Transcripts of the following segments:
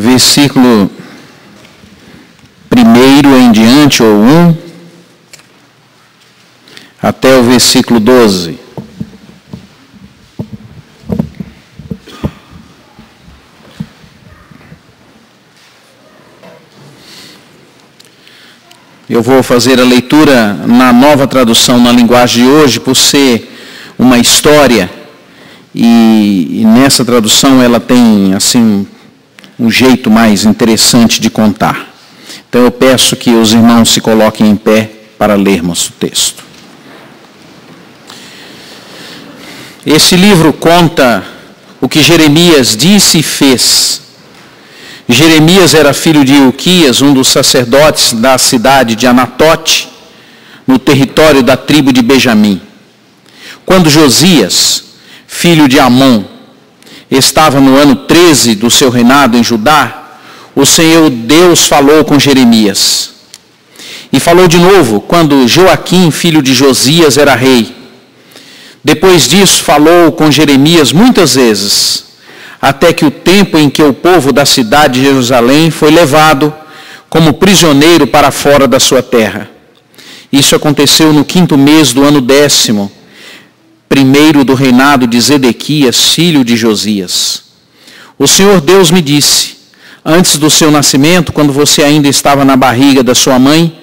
versículo 1 em diante, ou 1, até o versículo 12. Eu vou fazer a leitura na nova tradução, na linguagem de hoje, por ser uma história, e nessa tradução ela tem assim um jeito mais interessante de contar. Então eu peço que os irmãos se coloquem em pé para lermos o texto. Esse livro conta o que Jeremias disse e fez. Jeremias era filho de Ilquias, um dos sacerdotes da cidade de Anatote, no território da tribo de Benjamim. Quando Josias, filho de Amon, estava no ano 13 do seu reinado em Judá, o Senhor Deus falou com Jeremias. E falou de novo quando Joaquim, filho de Josias, era rei. Depois disso, falou com Jeremias muitas vezes, até que o tempo em que o povo da cidade de Jerusalém foi levado como prisioneiro para fora da sua terra. Isso aconteceu no 5º mês do ano 10º, primeiro do reinado de Zedequias, filho de Josias. O Senhor Deus me disse: antes do seu nascimento, quando você ainda estava na barriga da sua mãe,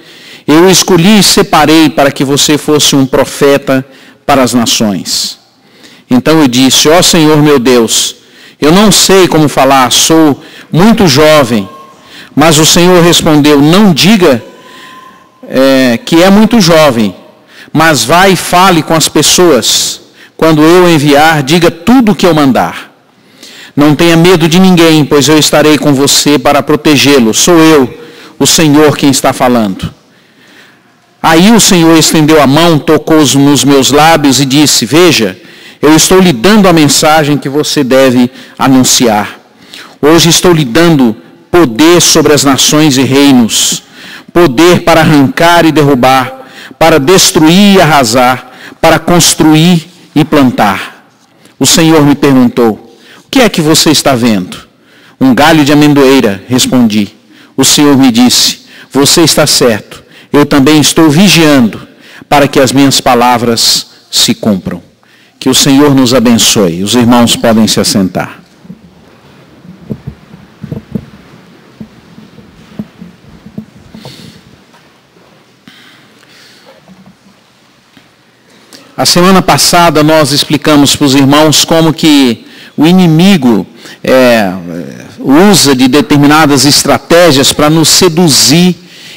eu o escolhi e separei para que você fosse um profeta para as nações. Então eu disse: ó Senhor meu Deus, eu não sei como falar, sou muito jovem. Mas o Senhor respondeu: não diga que é muito jovem, mas vá e fale com as pessoas. Quando eu enviar, diga tudo o que eu mandar. Não tenha medo de ninguém, pois eu estarei com você para protegê-lo. Sou eu, o Senhor, quem está falando. Aí o Senhor estendeu a mão, tocou nos meus lábios e disse: veja, eu estou lhe dando a mensagem que você deve anunciar. Hoje estou lhe dando poder sobre as nações e reinos, poder para arrancar e derrubar, para destruir e arrasar, para construir e plantar. O Senhor me perguntou: o que é que você está vendo? Um galho de amendoeira, respondi. O Senhor me disse: você está certo, eu também estou vigiando para que as minhas palavras se cumpram. Que o Senhor nos abençoe. Os irmãos podem se assentar. A semana passada nós explicamos para os irmãos como que o inimigo usa de determinadas estratégias para nos seduzir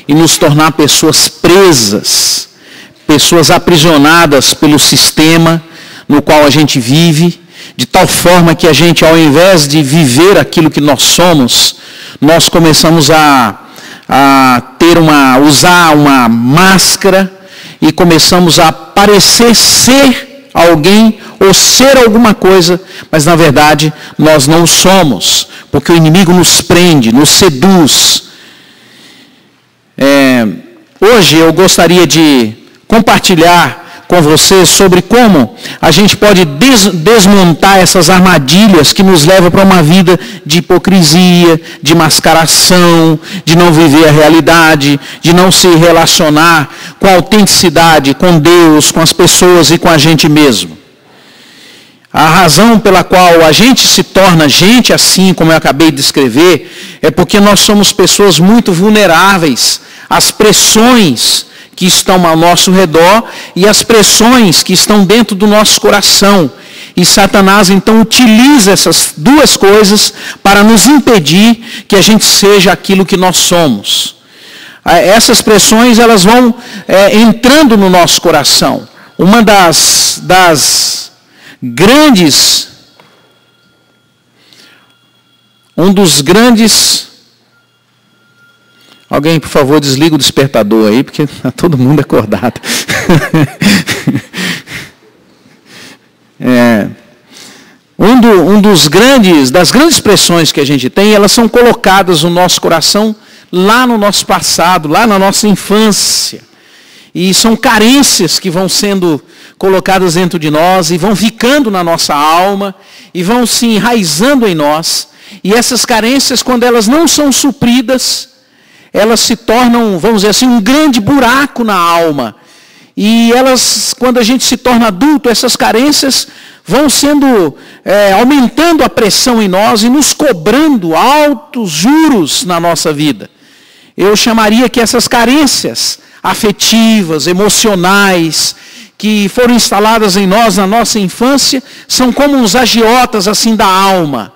e nos tornar pessoas presas, pessoas aprisionadas pelo sistema no qual a gente vive, de tal forma que a gente, ao invés de viver aquilo que nós somos, nós começamos a usar uma máscara e começamos a parecer ser alguém ou ser alguma coisa, mas na verdade nós não somos, porque o inimigo nos prende, nos seduz. Hoje eu gostaria de compartilhar com você sobre como a gente pode desmontar essas armadilhas que nos levam para uma vida de hipocrisia, de mascaração, de não viver a realidade, de não se relacionar com a autenticidade, com Deus, com as pessoas e com a gente mesmo. A razão pela qual a gente se torna gente assim, como eu acabei de descrever, é porque nós somos pessoas muito vulneráveis às pressões que estão ao nosso redor e as pressões que estão dentro do nosso coração. E Satanás então utiliza essas duas coisas para nos impedir que a gente seja aquilo que nós somos. Essas pressões elas vão entrando no nosso coração. Uma das grandes, alguém, por favor, desliga o despertador aí, porque está todo mundo acordado. Das grandes pressões que a gente tem, elas são colocadas no nosso coração, lá no nosso passado, lá na nossa infância. E são carências que vão sendo colocadas dentro de nós e vão ficando na nossa alma e vão se enraizando em nós. E essas carências, quando elas não são supridas, elas se tornam, vamos dizer assim, um grande buraco na alma. E elas, quando a gente se torna adulto, essas carências vão sendo, aumentando a pressão em nós e nos cobrando altos juros na nossa vida. Eu chamaria que essas carências afetivas, emocionais, que foram instaladas em nós na nossa infância, são como uns agiotas assim da alma.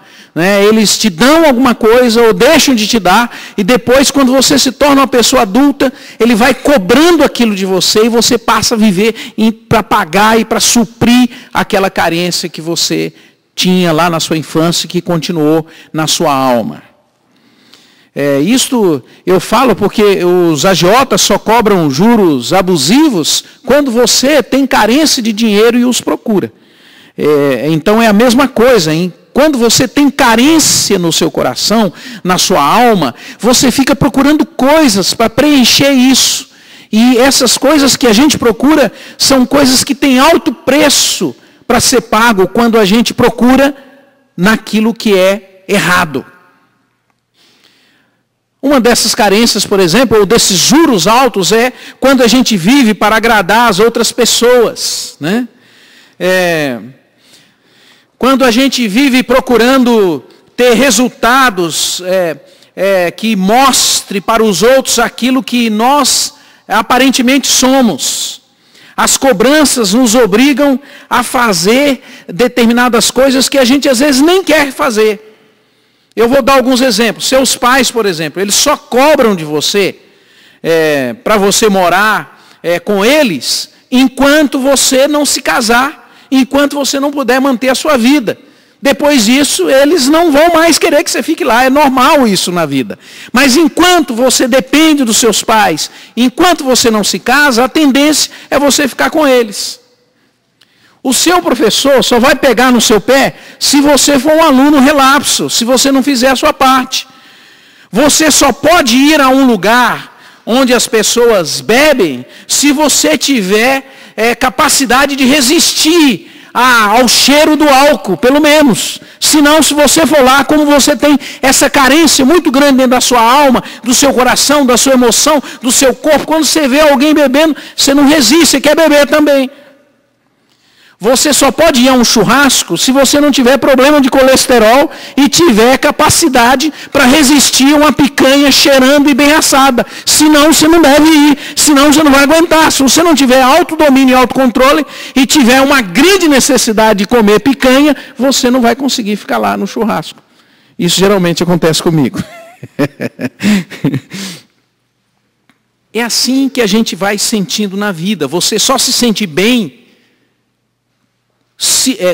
Eles te dão alguma coisa ou deixam de te dar, e depois, quando você se torna uma pessoa adulta, ele vai cobrando aquilo de você e você passa a viver para pagar e para suprir aquela carência que você tinha lá na sua infância e que continuou na sua alma. Isto eu falo porque os agiotas só cobram juros abusivos quando você tem carência de dinheiro e os procura. Então é a mesma coisa, hein? Quando você tem carência no seu coração, na sua alma, você fica procurando coisas para preencher isso. E essas coisas que a gente procura são coisas que têm alto preço para ser pago quando a gente procura naquilo que é errado. Uma dessas carências, por exemplo, ou desses juros altos, é quando a gente vive para agradar as outras pessoas, né? Quando a gente vive procurando ter resultados que mostre para os outros aquilo que nós aparentemente somos. As cobranças nos obrigam a fazer determinadas coisas que a gente às vezes nem quer fazer. Eu vou dar alguns exemplos. Seus pais, por exemplo, eles só cobram de você para você morar com eles enquanto você não se casar, enquanto você não puder manter a sua vida. Depois disso, eles não vão mais querer que você fique lá. É normal isso na vida. Mas enquanto você depende dos seus pais, enquanto você não se casa, a tendência é você ficar com eles. O seu professor só vai pegar no seu pé se você for um aluno relapso, se você não fizer a sua parte. Você só pode ir a um lugar onde as pessoas bebem se você tiver capacidade de resistir ao cheiro do álcool, pelo menos. Senão, se você for lá, como você tem essa carência muito grande dentro da sua alma, do seu coração, da sua emoção, do seu corpo, quando você vê alguém bebendo, você não resiste, você quer beber também. Você só pode ir a um churrasco se você não tiver problema de colesterol e tiver capacidade para resistir a uma picanha cheirando e bem assada. Senão você não deve ir, senão você não vai aguentar. Se você não tiver autodomínio e autocontrole e tiver uma grande necessidade de comer picanha, você não vai conseguir ficar lá no churrasco. Isso geralmente acontece comigo. É assim que a gente vai sentindo na vida. Você só se sente bem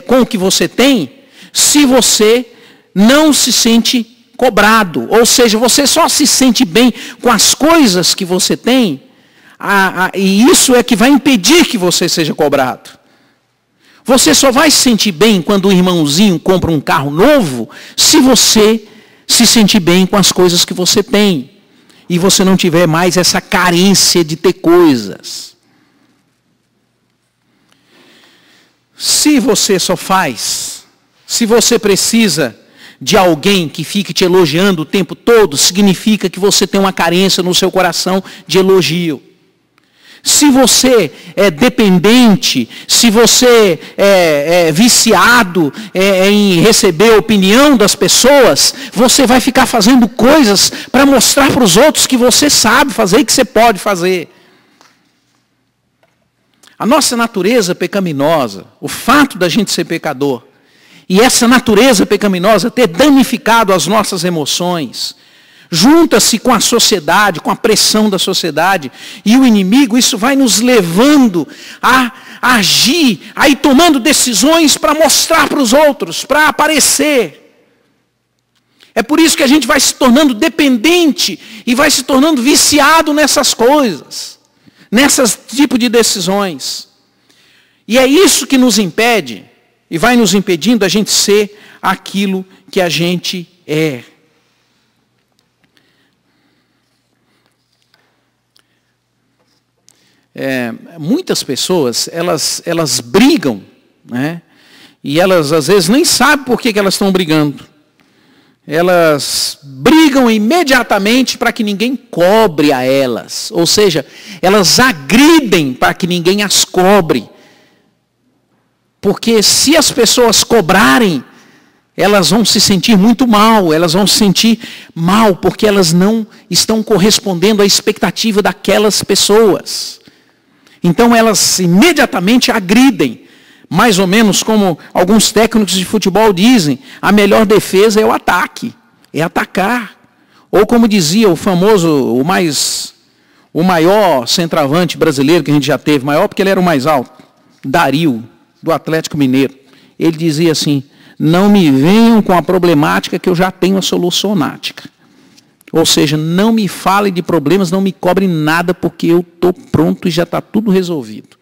com o que você tem, se você não se sente cobrado. Ou seja, você só se sente bem com as coisas que você tem, e isso é que vai impedir que você seja cobrado. Você só vai se sentir bem quando um irmãozinho compra um carro novo, se você se sentir bem com as coisas que você tem, e você não tiver mais essa carência de ter coisas. Se você só faz, se você precisa de alguém que fique te elogiando o tempo todo, significa que você tem uma carência no seu coração de elogio. Se você é dependente, se você é viciado em receber a opinião das pessoas, você vai ficar fazendo coisas para mostrar para os outros que você sabe fazer e que você pode fazer. A nossa natureza pecaminosa, o fato da gente ser pecador, e essa natureza pecaminosa ter danificado as nossas emoções, junta-se com a sociedade, com a pressão da sociedade, e o inimigo, isso vai nos levando a agir, a ir tomando decisões para mostrar para os outros, para aparecer. É por isso que a gente vai se tornando dependente e vai se tornando viciado nessas coisas. Nessas tipos de decisões. E é isso que nos impede, e vai nos impedindo a gente ser aquilo que a gente é. Muitas pessoas, elas brigam, né? E elas às vezes nem sabem por que elas estão brigando. elas brigam imediatamente para que ninguém cobre a elas. Ou seja, elas agridem para que ninguém as cobre. Porque se as pessoas cobrarem, elas vão se sentir muito mal, elas vão se sentir mal porque elas não estão correspondendo à expectativa daquelas pessoas. Então elas imediatamente agridem, mais ou menos como alguns técnicos de futebol dizem, a melhor defesa é o ataque, é atacar. Ou como dizia o famoso, o maior centroavante brasileiro que a gente já teve, maior porque ele era o mais alto, Dario, do Atlético Mineiro. Ele dizia assim: não me venham com a problemática que eu já tenho a solucionática. Ou seja, não me falem de problemas, não me cobrem nada, porque eu estou pronto e já está tudo resolvido.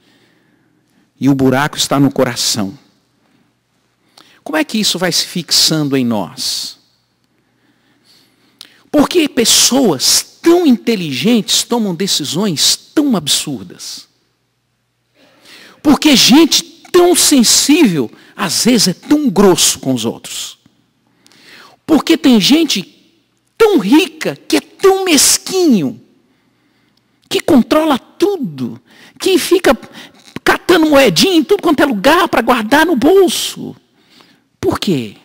E o buraco está no coração. Como é que isso vai se fixando em nós? Porque pessoas tão inteligentes tomam decisões tão absurdas. Porque gente tão sensível, às vezes é tão grosso com os outros. Porque tem gente tão rica, que é tão mesquinho, que controla tudo, que fica catando moedinha em tudo quanto é lugar para guardar no bolso. Por quê?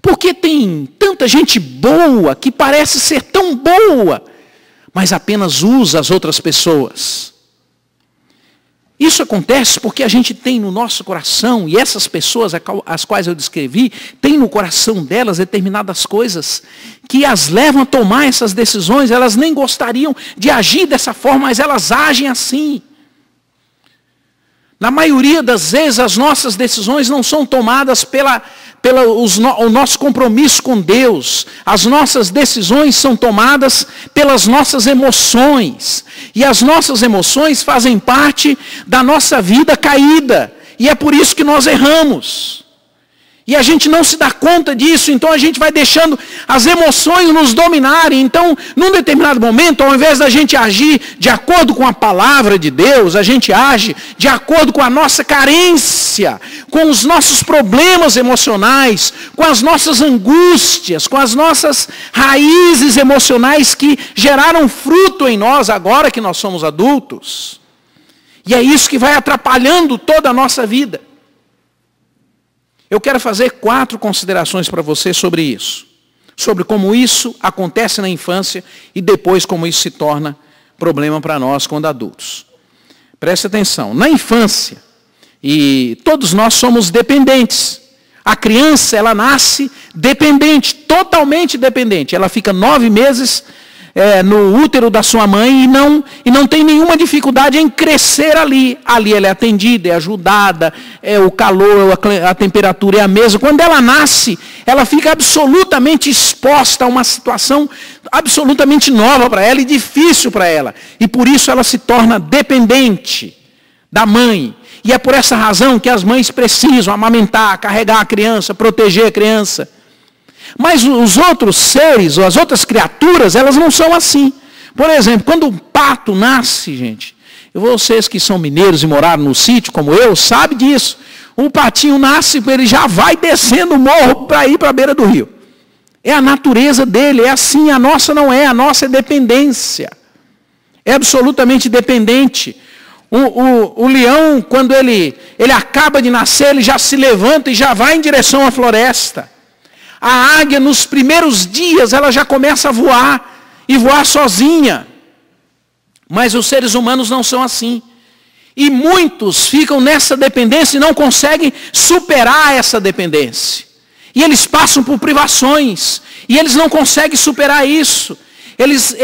Porque tem tanta gente boa, que parece ser tão boa, mas apenas usa as outras pessoas. Isso acontece porque a gente tem no nosso coração, e essas pessoas as quais eu descrevi, tem no coração delas determinadas coisas que as levam a tomar essas decisões. Elas nem gostariam de agir dessa forma, mas elas agem assim. Na maioria das vezes, as nossas decisões não são tomadas o nosso compromisso com Deus. As nossas decisões são tomadas pelas nossas emoções. E as nossas emoções fazem parte da nossa vida caída. E é por isso que nós erramos. E a gente não se dá conta disso, então a gente vai deixando as emoções nos dominarem. Então, num determinado momento, ao invés da gente agir de acordo com a palavra de Deus, a gente age de acordo com a nossa carência, com os nossos problemas emocionais, com as nossas angústias, com as nossas raízes emocionais que geraram fruto em nós agora que nós somos adultos. E é isso que vai atrapalhando toda a nossa vida. Eu quero fazer 4 considerações para você sobre isso. Sobre como isso acontece na infância e depois como isso se torna problema para nós quando adultos. Preste atenção. Na infância, e todos nós somos dependentes. A criança, ela nasce dependente, totalmente dependente. Ela fica 9 meses no útero da sua mãe e não tem nenhuma dificuldade em crescer ali. Ali ela é atendida, é ajudada, o calor, a temperatura é a mesma. Quando ela nasce, ela fica absolutamente exposta a uma situação absolutamente nova para ela e difícil para ela. E por isso ela se torna dependente da mãe. E é por essa razão que as mães precisam amamentar, carregar a criança, proteger a criança. Mas os outros seres, ou as outras criaturas, elas não são assim. Por exemplo, quando um pato nasce, gente, vocês que são mineiros e moraram no sítio, como eu, sabem disso. Um patinho nasce, ele já vai descendo o morro para ir para a beira do rio. É a natureza dele, é assim. A nossa não é, a nossa é dependência. É absolutamente dependente. O leão, quando ele acaba de nascer, ele já se levanta e já vai em direção à floresta. A águia, nos primeiros dias, ela já começa a voar, e voar sozinha. Mas os seres humanos não são assim. E muitos ficam nessa dependência e não conseguem superar essa dependência. E eles passam por privações, e eles não conseguem superar isso. Eles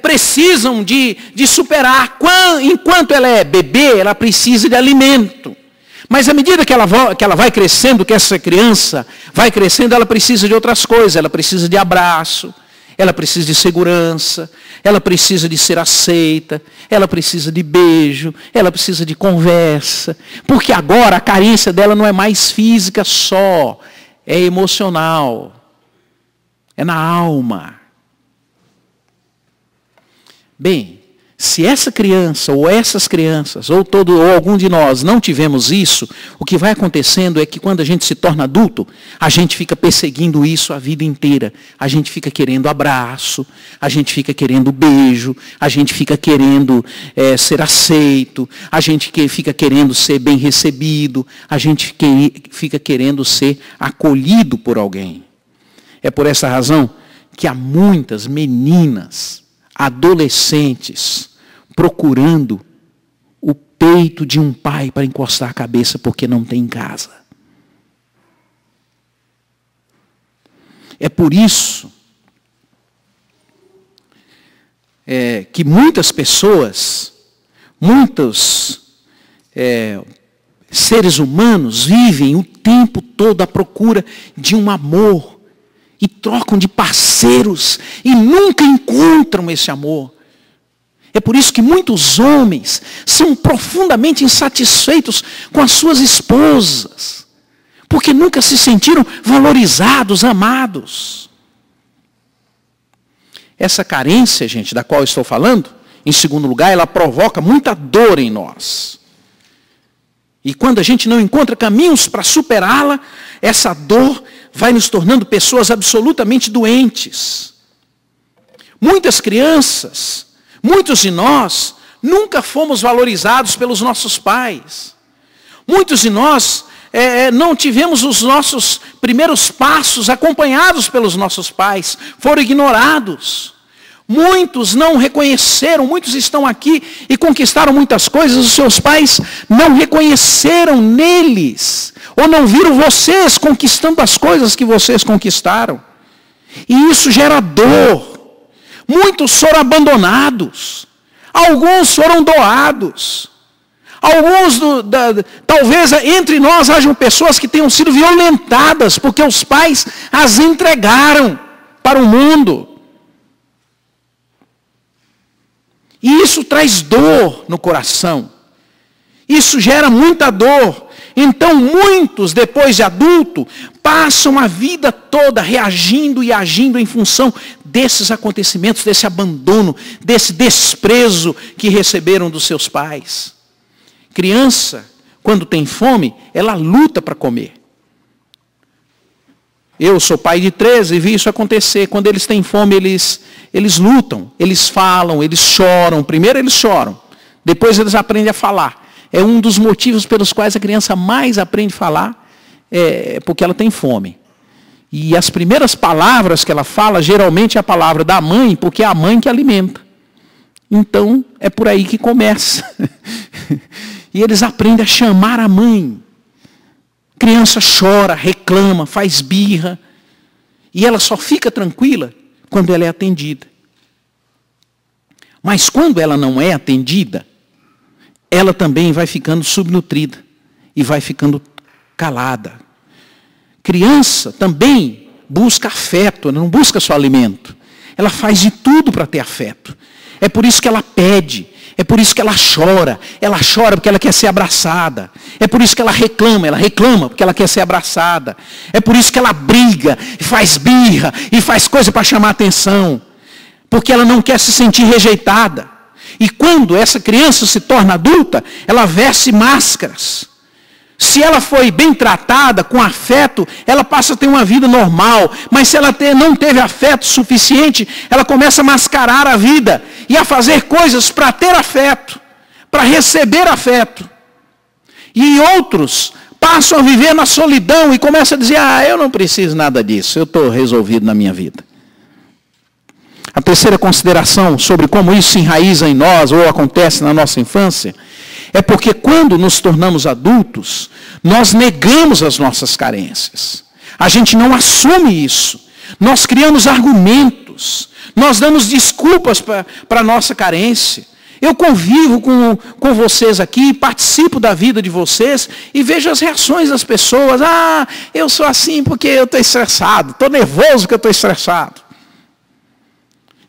precisam de superar. Enquanto ela é bebê, ela precisa de alimento. Mas à medida que ela vai crescendo, que essa criança vai crescendo, ela precisa de outras coisas. Ela precisa de abraço, ela precisa de segurança, ela precisa de ser aceita, ela precisa de beijo, ela precisa de conversa. Porque agora a carência dela não é mais física só, é emocional, é na alma. Bem, Se essa criança, ou essas crianças, ou algum de nós não tivemos isso, o que vai acontecendo é que quando a gente se torna adulto, a gente fica perseguindo isso a vida inteira. A gente fica querendo abraço, a gente fica querendo beijo, a gente fica querendo ser aceito, a gente fica querendo ser bem recebido, a gente fica querendo ser acolhido por alguém. É por essa razão que há muitas meninas, adolescentes, procurando o peito de um pai para encostar a cabeça porque não tem em casa. É por isso que muitas pessoas, muitos seres humanos vivem o tempo todo à procura de um amor e trocam de parceiros e nunca encontram esse amor. É por isso que muitos homens são profundamente insatisfeitos com as suas esposas, porque nunca se sentiram valorizados, amados. Essa carência, gente, da qual eu estou falando, em segundo lugar, ela provoca muita dor em nós. E quando a gente não encontra caminhos para superá-la, essa dor vai nos tornando pessoas absolutamente doentes. Muitas crianças, muitos de nós nunca fomos valorizados pelos nossos pais. Muitos de nós não tivemos os nossos primeiros passos acompanhados pelos nossos pais. Foram ignorados. Muitos não reconheceram, muitos estão aqui e conquistaram muitas coisas. Os seus pais não reconheceram neles. Ou não viram vocês conquistando as coisas que vocês conquistaram. E isso gera dor. Muitos foram abandonados, alguns foram doados, alguns, talvez entre nós hajam pessoas que tenham sido violentadas, porque os pais as entregaram para o mundo. E isso traz dor no coração, isso gera muita dor. Então muitos, depois de adulto, passam a vida toda reagindo e agindo em função desses acontecimentos, desse abandono, desse desprezo que receberam dos seus pais. Criança, quando tem fome, ela luta para comer. Eu sou pai de 13 e vi isso acontecer. Quando eles têm fome, eles lutam, eles falam, eles choram. Primeiro eles choram, depois eles aprendem a falar. É um dos motivos pelos quais a criança mais aprende a falar, porque ela tem fome. E as primeiras palavras que ela fala, geralmente é a palavra da mãe, porque é a mãe que alimenta. Então, é por aí que começa. E eles aprendem a chamar a mãe. A criança chora, reclama, faz birra. E ela só fica tranquila quando ela é atendida. Mas quando ela não é atendida, ela também vai ficando subnutrida e vai ficando calada. Criança também busca afeto, ela não busca só alimento. Ela faz de tudo para ter afeto. É por isso que ela pede, é por isso que ela chora porque ela quer ser abraçada. É por isso que ela reclama porque ela quer ser abraçada. É por isso que ela briga, e faz birra, e faz coisa para chamar atenção. Porque ela não quer se sentir rejeitada. E quando essa criança se torna adulta, ela veste máscaras. Se ela foi bem tratada, com afeto, ela passa a ter uma vida normal. Mas se ela não teve afeto suficiente, ela começa a mascarar a vida e a fazer coisas para ter afeto, para receber afeto. E outros passam a viver na solidão e começam a dizer, eu não preciso nada disso, eu estou resolvido na minha vida. A terceira consideração sobre como isso se enraiza em nós ou acontece na nossa infância é porque quando nos tornamos adultos, nós negamos as nossas carências. A gente não assume isso. Nós criamos argumentos. Nós damos desculpas para a nossa carência. Eu convivo com vocês aqui, participo da vida de vocês e vejo as reações das pessoas. Eu sou assim porque eu estou estressado, estou nervoso porque eu estou estressado.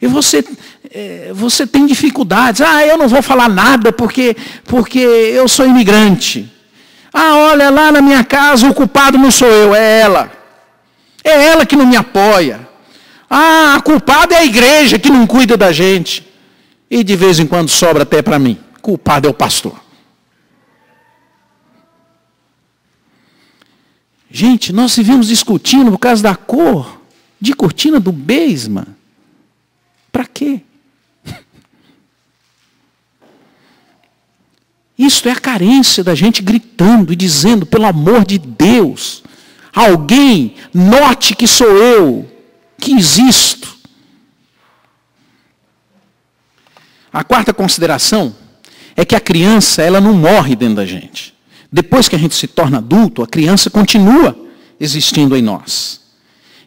E você tem dificuldades. Eu não vou falar nada porque eu sou imigrante. Olha, lá na minha casa o culpado não sou eu, é ela. É ela que não me apoia. A culpada é a igreja que não cuida da gente. E de vez em quando sobra até para mim. Culpado é o pastor. Gente, nós vivemos discutindo por causa da cor de cortina do basement. Para quê? Isso é a carência da gente gritando e dizendo, pelo amor de Deus, alguém note que sou eu, que existo. A quarta consideração é que a criança, ela não morre dentro da gente. Depois que a gente se torna adulto, a criança continua existindo em nós.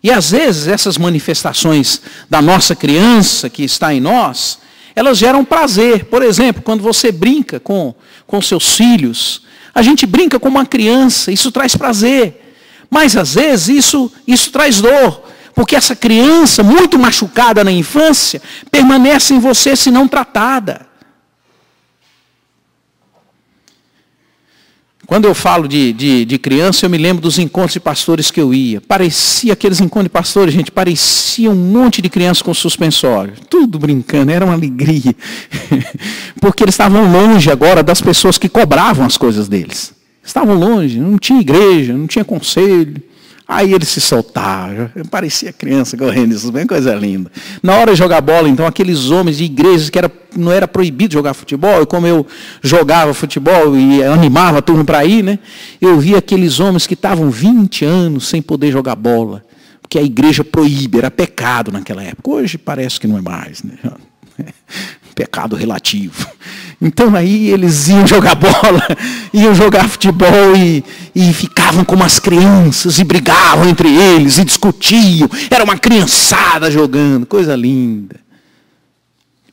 E às vezes essas manifestações da nossa criança que está em nós, elas geram prazer. Por exemplo, quando você brinca com seus filhos, a gente brinca como uma criança, isso traz prazer. Mas às vezes isso traz dor, porque essa criança muito machucada na infância permanece em você se não tratada. Quando eu falo de criança, eu me lembro dos encontros de pastores que eu ia. Parecia, aqueles encontros de pastores, gente, parecia um monte de crianças com suspensório. Tudo brincando, era uma alegria. Porque eles estavam longe agora das pessoas que cobravam as coisas deles. Estavam longe, não tinha igreja, não tinha conselho. Aí eles se soltaram, parecia criança correndo, isso bem coisa linda. Na hora de jogar bola, então, aqueles homens de igrejas que não era proibido jogar futebol, e como eu jogava futebol e animava a turma para ir, né, eu via aqueles homens que estavam 20 anos sem poder jogar bola, porque a igreja proíbe, era pecado naquela época. Hoje parece que não é mais, né? Pecado relativo. Então aí eles iam jogar bola, iam jogar futebol e ficavam como as crianças, e brigavam entre eles, e discutiam. Era uma criançada jogando, coisa linda.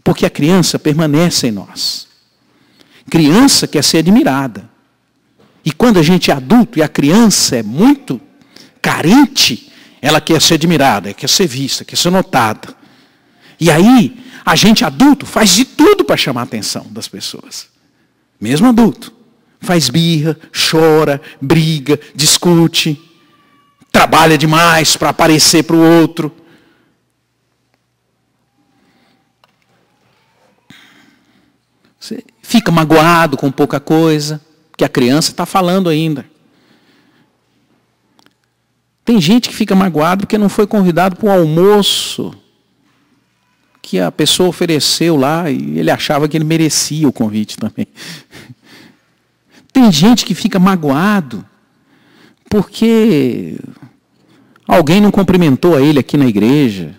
Porque a criança permanece em nós. Criança quer ser admirada. E quando a gente é adulto e a criança é muito carente, ela quer ser admirada, quer ser vista, quer ser notada. E aí, a gente adulto faz de tudo para chamar a atenção das pessoas. Mesmo adulto. Faz birra, chora, briga, discute, trabalha demais para aparecer para o outro. Você fica magoado com pouca coisa, que a criança está falando ainda. Tem gente que fica magoado porque não foi convidado para um almoço que a pessoa ofereceu lá e ele achava que ele merecia o convite também. Tem gente que fica magoado porque alguém não cumprimentou a ele aqui na igreja.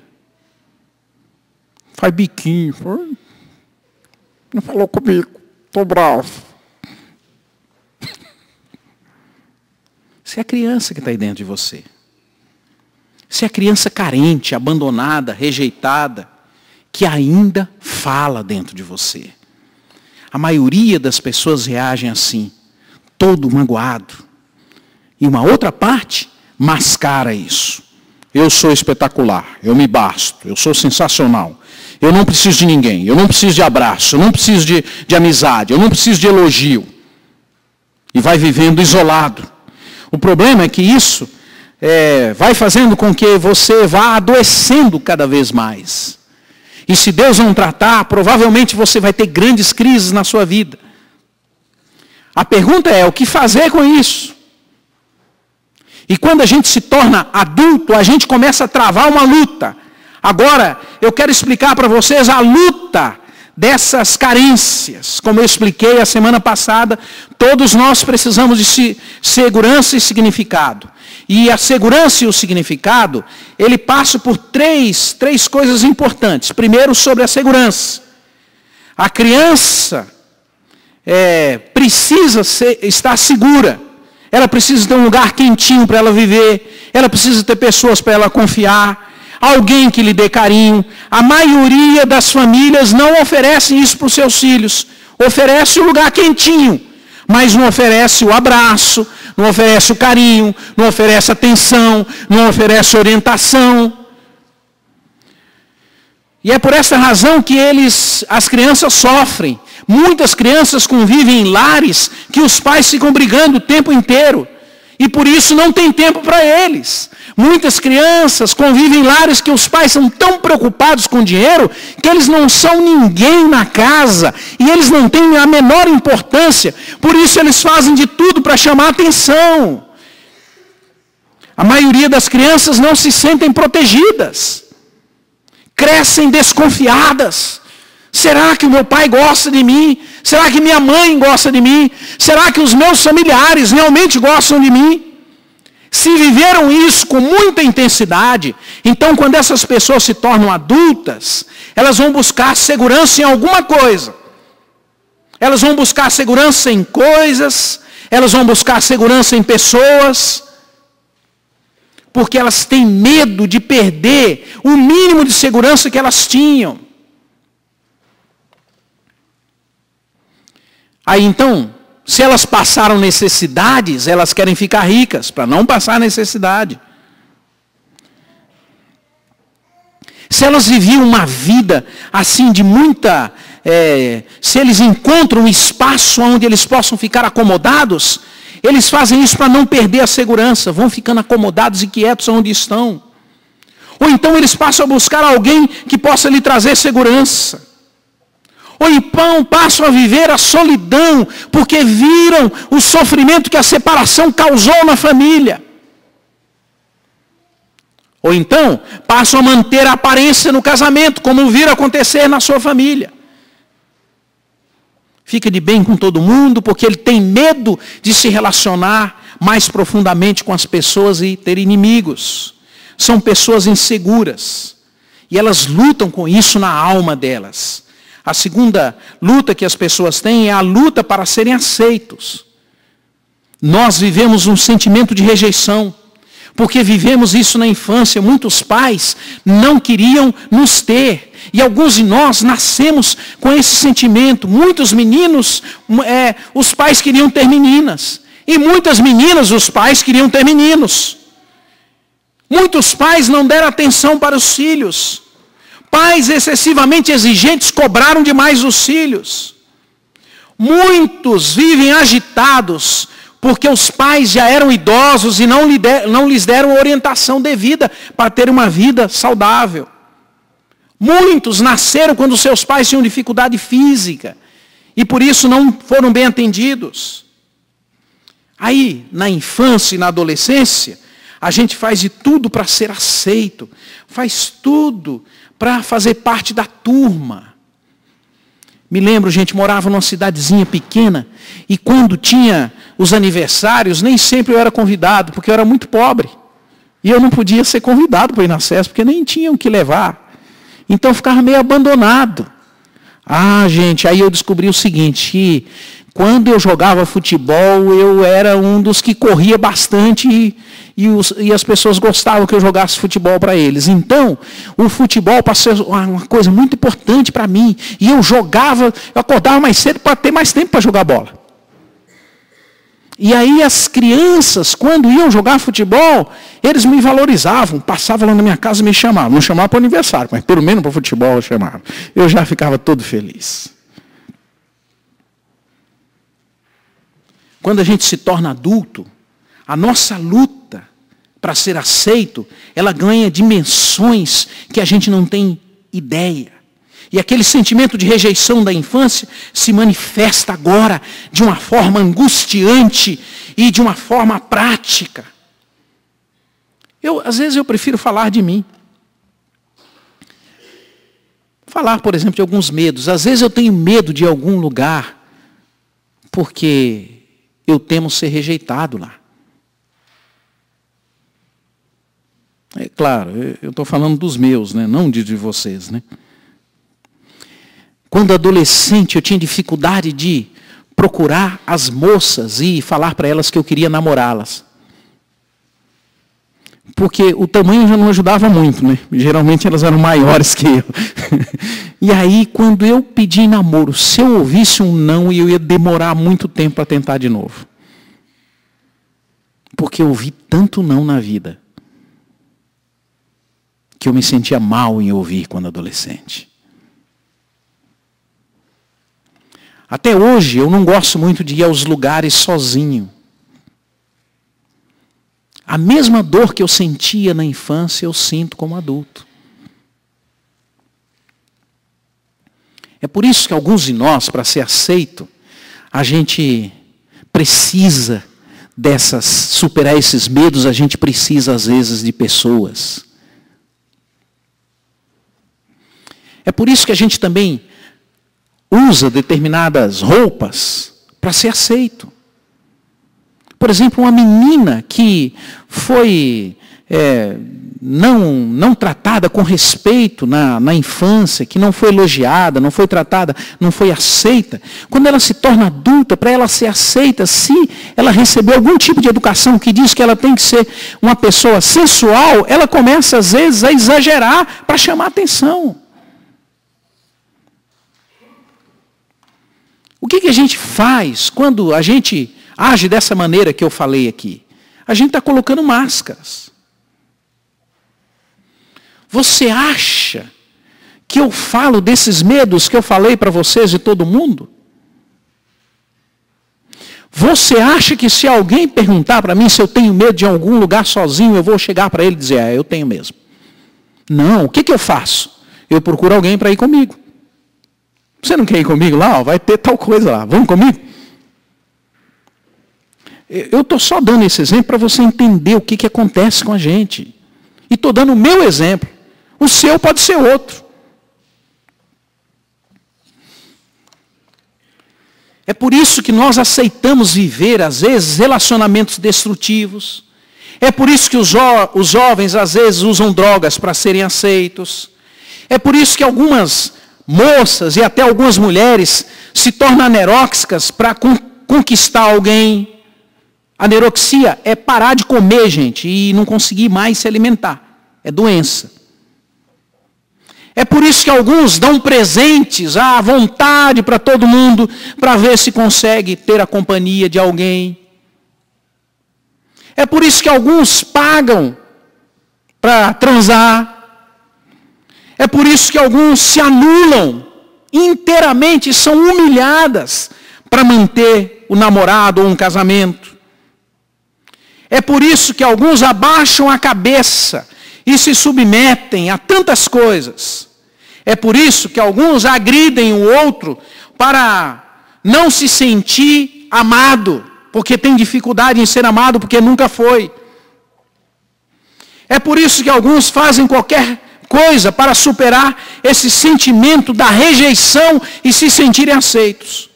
Faz biquinho. Não falou comigo. Estou bravo. Você é a criança que está aí dentro de você. Você é a criança carente, abandonada, rejeitada, que ainda fala dentro de você. A maioria das pessoas reagem assim, todo magoado. E uma outra parte mascara isso. Eu sou espetacular, eu me basto, eu sou sensacional. Eu não preciso de ninguém, eu não preciso de abraço, eu não preciso de amizade, eu não preciso de elogio. E vai vivendo isolado. O problema é que isso vai fazendo com que você vá adoecendo cada vez mais. E se Deus não tratar, provavelmente você vai ter grandes crises na sua vida. A pergunta é, o que fazer com isso? E quando a gente se torna adulto, a gente começa a travar uma luta. Agora, eu quero explicar para vocês a luta dessas carências. Como eu expliquei a semana passada, todos nós precisamos de segurança e significado. E a segurança e o significado, ele passa por três coisas importantes. Primeiro, sobre a segurança. A criança precisa estar segura. Ela precisa ter um lugar quentinho para ela viver. Ela precisa ter pessoas para ela confiar. Alguém que lhe dê carinho. A maioria das famílias não oferecem isso para os seus filhos. Oferece o lugar quentinho, mas não oferece o abraço, não oferece o carinho, não oferece atenção, não oferece orientação. E é por essa razão que as crianças sofrem. Muitas crianças convivem em lares que os pais ficam brigando o tempo inteiro. E por isso não tem tempo para eles. Muitas crianças convivem em lares que os pais são tão preocupados com o dinheiro que eles não são ninguém na casa e eles não têm a menor importância. Por isso eles fazem de tudo para chamar a atenção. A maioria das crianças não se sentem protegidas. Crescem desconfiadas. Será que o meu pai gosta de mim? Será que minha mãe gosta de mim? Será que os meus familiares realmente gostam de mim? Se viveram isso com muita intensidade, então quando essas pessoas se tornam adultas, elas vão buscar segurança em alguma coisa. Elas vão buscar segurança em coisas, elas vão buscar segurança em pessoas, porque elas têm medo de perder o mínimo de segurança que elas tinham. Aí então, se elas passaram necessidades, elas querem ficar ricas, para não passar necessidade. Se elas viviam uma vida assim de muita... se eles encontram um espaço onde eles possam ficar acomodados, eles fazem isso para não perder a segurança, vão ficando acomodados e quietos onde estão. Ou então eles passam a buscar alguém que possa lhe trazer segurança. Ou então passam a viver a solidão, porque viram o sofrimento que a separação causou na família. Ou então passam a manter a aparência no casamento, como viram acontecer na sua família. Fica de bem com todo mundo, porque ele tem medo de se relacionar mais profundamente com as pessoas e ter inimigos. São pessoas inseguras. E elas lutam com isso na alma delas. A segunda luta que as pessoas têm é a luta para serem aceitos. Nós vivemos um sentimento de rejeição, porque vivemos isso na infância. Muitos pais não queriam nos ter, e alguns de nós nascemos com esse sentimento. Muitos meninos, os pais queriam ter meninas, e muitas meninas, os pais queriam ter meninos. Muitos pais não deram atenção para os filhos. Pais excessivamente exigentes cobraram demais dos filhos. Muitos vivem agitados porque os pais já eram idosos e não lhes deram orientação devida para ter uma vida saudável. Muitos nasceram quando seus pais tinham dificuldade física e por isso não foram bem atendidos. Aí, na infância e na adolescência, a gente faz de tudo para ser aceito, faz tudo para fazer parte da turma. Me lembro, gente, morava numa cidadezinha pequena, e quando tinha os aniversários, nem sempre eu era convidado, porque eu era muito pobre. E eu não podia ser convidado para ir nas festas, porque nem tinham o que levar. Então eu ficava meio abandonado. Gente, aí eu descobri o seguinte, que quando eu jogava futebol, eu era um dos que corria bastante e as pessoas gostavam que eu jogasse futebol para eles. Então, o futebol passou uma coisa muito importante para mim. E eu acordava mais cedo para ter mais tempo para jogar bola. E aí as crianças, quando iam jogar futebol, eles me valorizavam. Passavam lá na minha casa e me chamavam. Não chamavam para o aniversário, mas pelo menos para o futebol eu chamava. Eu já ficava todo feliz. Quando a gente se torna adulto, a nossa luta para ser aceito, ela ganha dimensões que a gente não tem ideia. E aquele sentimento de rejeição da infância se manifesta agora de uma forma angustiante e de uma forma prática. Às vezes eu prefiro falar de mim. Falar, por exemplo, de alguns medos. Às vezes eu tenho medo de algum lugar porque eu temo ser rejeitado lá. É claro, eu estou falando dos meus, né? Não de vocês, né? Quando adolescente, eu tinha dificuldade de procurar as moças e falar para elas que eu queria namorá-las. Porque o tamanho já não ajudava muito, né? Geralmente elas eram maiores que eu. E aí, quando eu pedi namoro, se eu ouvisse um não, eu ia demorar muito tempo para tentar de novo. Porque eu ouvi tanto não na vida, que eu me sentia mal em ouvir quando adolescente. Até hoje, eu não gosto muito de ir aos lugares sozinho. A mesma dor que eu sentia na infância, eu sinto como adulto. É por isso que alguns de nós, para ser aceito, a gente precisa superar esses medos, a gente precisa às vezes de pessoas. É por isso que a gente também usa determinadas roupas para ser aceito. Por exemplo, uma menina que foi não tratada com respeito na infância, que não foi elogiada, não foi tratada, não foi aceita, quando ela se torna adulta, para ela ser aceita, se ela recebeu algum tipo de educação que diz que ela tem que ser uma pessoa sensual, ela começa às vezes a exagerar para chamar atenção. O que a gente faz quando a gente age dessa maneira que eu falei aqui? A gente está colocando máscaras. Você acha que eu falo desses medos que eu falei para vocês e todo mundo? Você acha que se alguém perguntar para mim se eu tenho medo de algum lugar sozinho, eu vou chegar para ele e dizer, eu tenho mesmo? Não, o que eu faço? Eu procuro alguém para ir comigo. Você não quer ir comigo lá? Vai ter tal coisa lá. Vamos comigo? Eu estou só dando esse exemplo para você entender o que acontece com a gente. E estou dando o meu exemplo. O seu pode ser outro. É por isso que nós aceitamos viver, às vezes, relacionamentos destrutivos. É por isso que os jovens, às vezes, usam drogas para serem aceitos. É por isso que algumas moças e até algumas mulheres se tornam anoréxicas para conquistar alguém. Anorexia é parar de comer, gente, e não conseguir mais se alimentar. É doença. É por isso que alguns dão presentes à vontade para todo mundo, para ver se consegue ter a companhia de alguém. É por isso que alguns pagam para transar. É por isso que alguns se anulam inteiramente e são humilhadas para manter o namorado ou um casamento. É por isso que alguns abaixam a cabeça e se submetem a tantas coisas. É por isso que alguns agridem o outro para não se sentir amado, porque tem dificuldade em ser amado porque nunca foi. É por isso que alguns fazem qualquer coisa para superar esse sentimento da rejeição e se sentirem aceitos.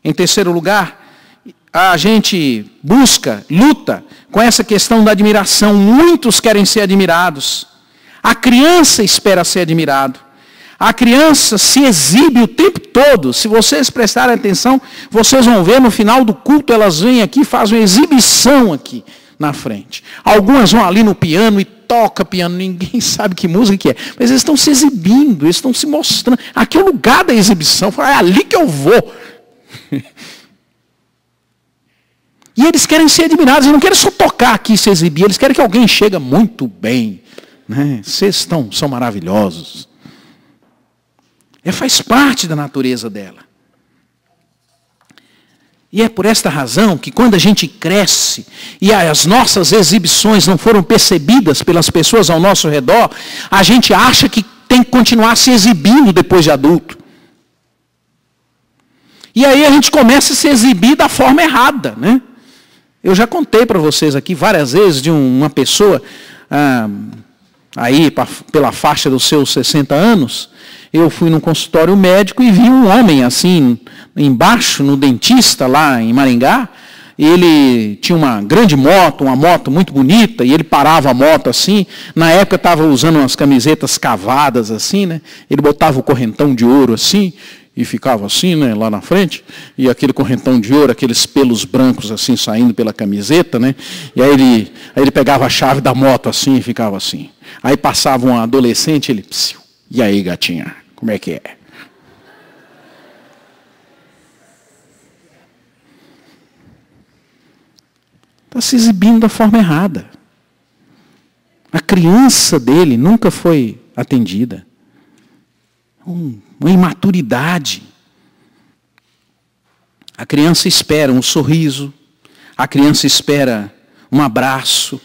Em terceiro lugar, a gente luta com essa questão da admiração. Muitos querem ser admirados. A criança espera ser admirado. A criança se exibe o tempo todo. Se vocês prestarem atenção, vocês vão ver no final do culto, elas vêm aqui e fazem uma exibição aqui na frente. Algumas vão ali no piano e tocam piano, ninguém sabe que música que é. Mas eles estão se exibindo, eles estão se mostrando. Aqui é o lugar da exibição, é ali que eu vou. E eles querem ser admirados, eles não querem só tocar aqui e se exibir, eles querem que alguém chegue muito bem. Né? Vocês são maravilhosos. Faz parte da natureza dela. E é por esta razão que quando a gente cresce e as nossas exibições não foram percebidas pelas pessoas ao nosso redor, a gente acha que tem que continuar se exibindo depois de adulto. E aí a gente começa a se exibir da forma errada, né? Eu já contei para vocês aqui várias vezes de uma pessoa, aí pela faixa dos seus 60 anos, eu fui num consultório médico e vi um homem assim, embaixo, no dentista lá em Maringá. Ele tinha uma grande moto, uma moto muito bonita, e ele parava a moto assim. Na época estava usando umas camisetas cavadas assim, né? Ele botava o correntão de ouro assim, e ficava assim, né, lá na frente, e aquele correntão de ouro, aqueles pelos brancos assim, saindo pela camiseta, né? E aí ele pegava a chave da moto assim e ficava assim. Aí passava um adolescente, ele, psiu, e aí, gatinha, como é que é? Está se exibindo da forma errada. A criança dele nunca foi atendida. Uma imaturidade. A criança espera um sorriso, a criança espera um abraço,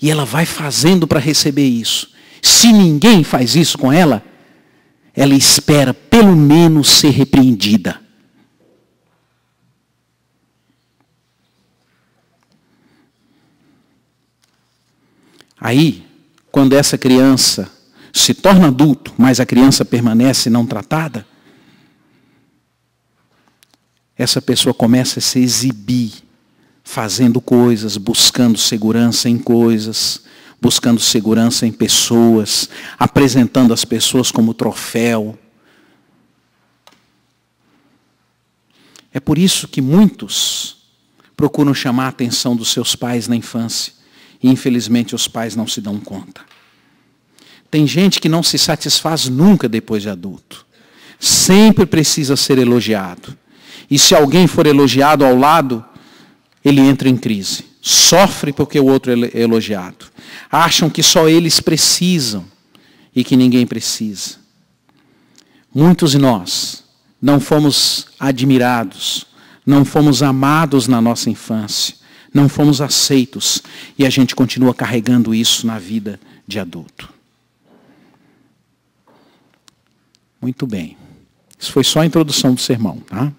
e ela vai fazendo para receber isso. Se ninguém faz isso com ela, ela espera pelo menos ser repreendida. Aí, quando essa criança se torna adulto, mas a criança permanece não tratada, essa pessoa começa a se exibir, fazendo coisas, buscando segurança em coisas, buscando segurança em pessoas, apresentando as pessoas como troféu. É por isso que muitos procuram chamar a atenção dos seus pais na infância, e infelizmente os pais não se dão conta. Tem gente que não se satisfaz nunca depois de adulto. Sempre precisa ser elogiado. E se alguém for elogiado ao lado, ele entra em crise. Sofre porque o outro é elogiado. Acham que só eles precisam e que ninguém precisa. Muitos de nós não fomos admirados, não fomos amados na nossa infância, não fomos aceitos, e a gente continua carregando isso na vida de adulto. Muito bem. Isso foi só a introdução do sermão, tá?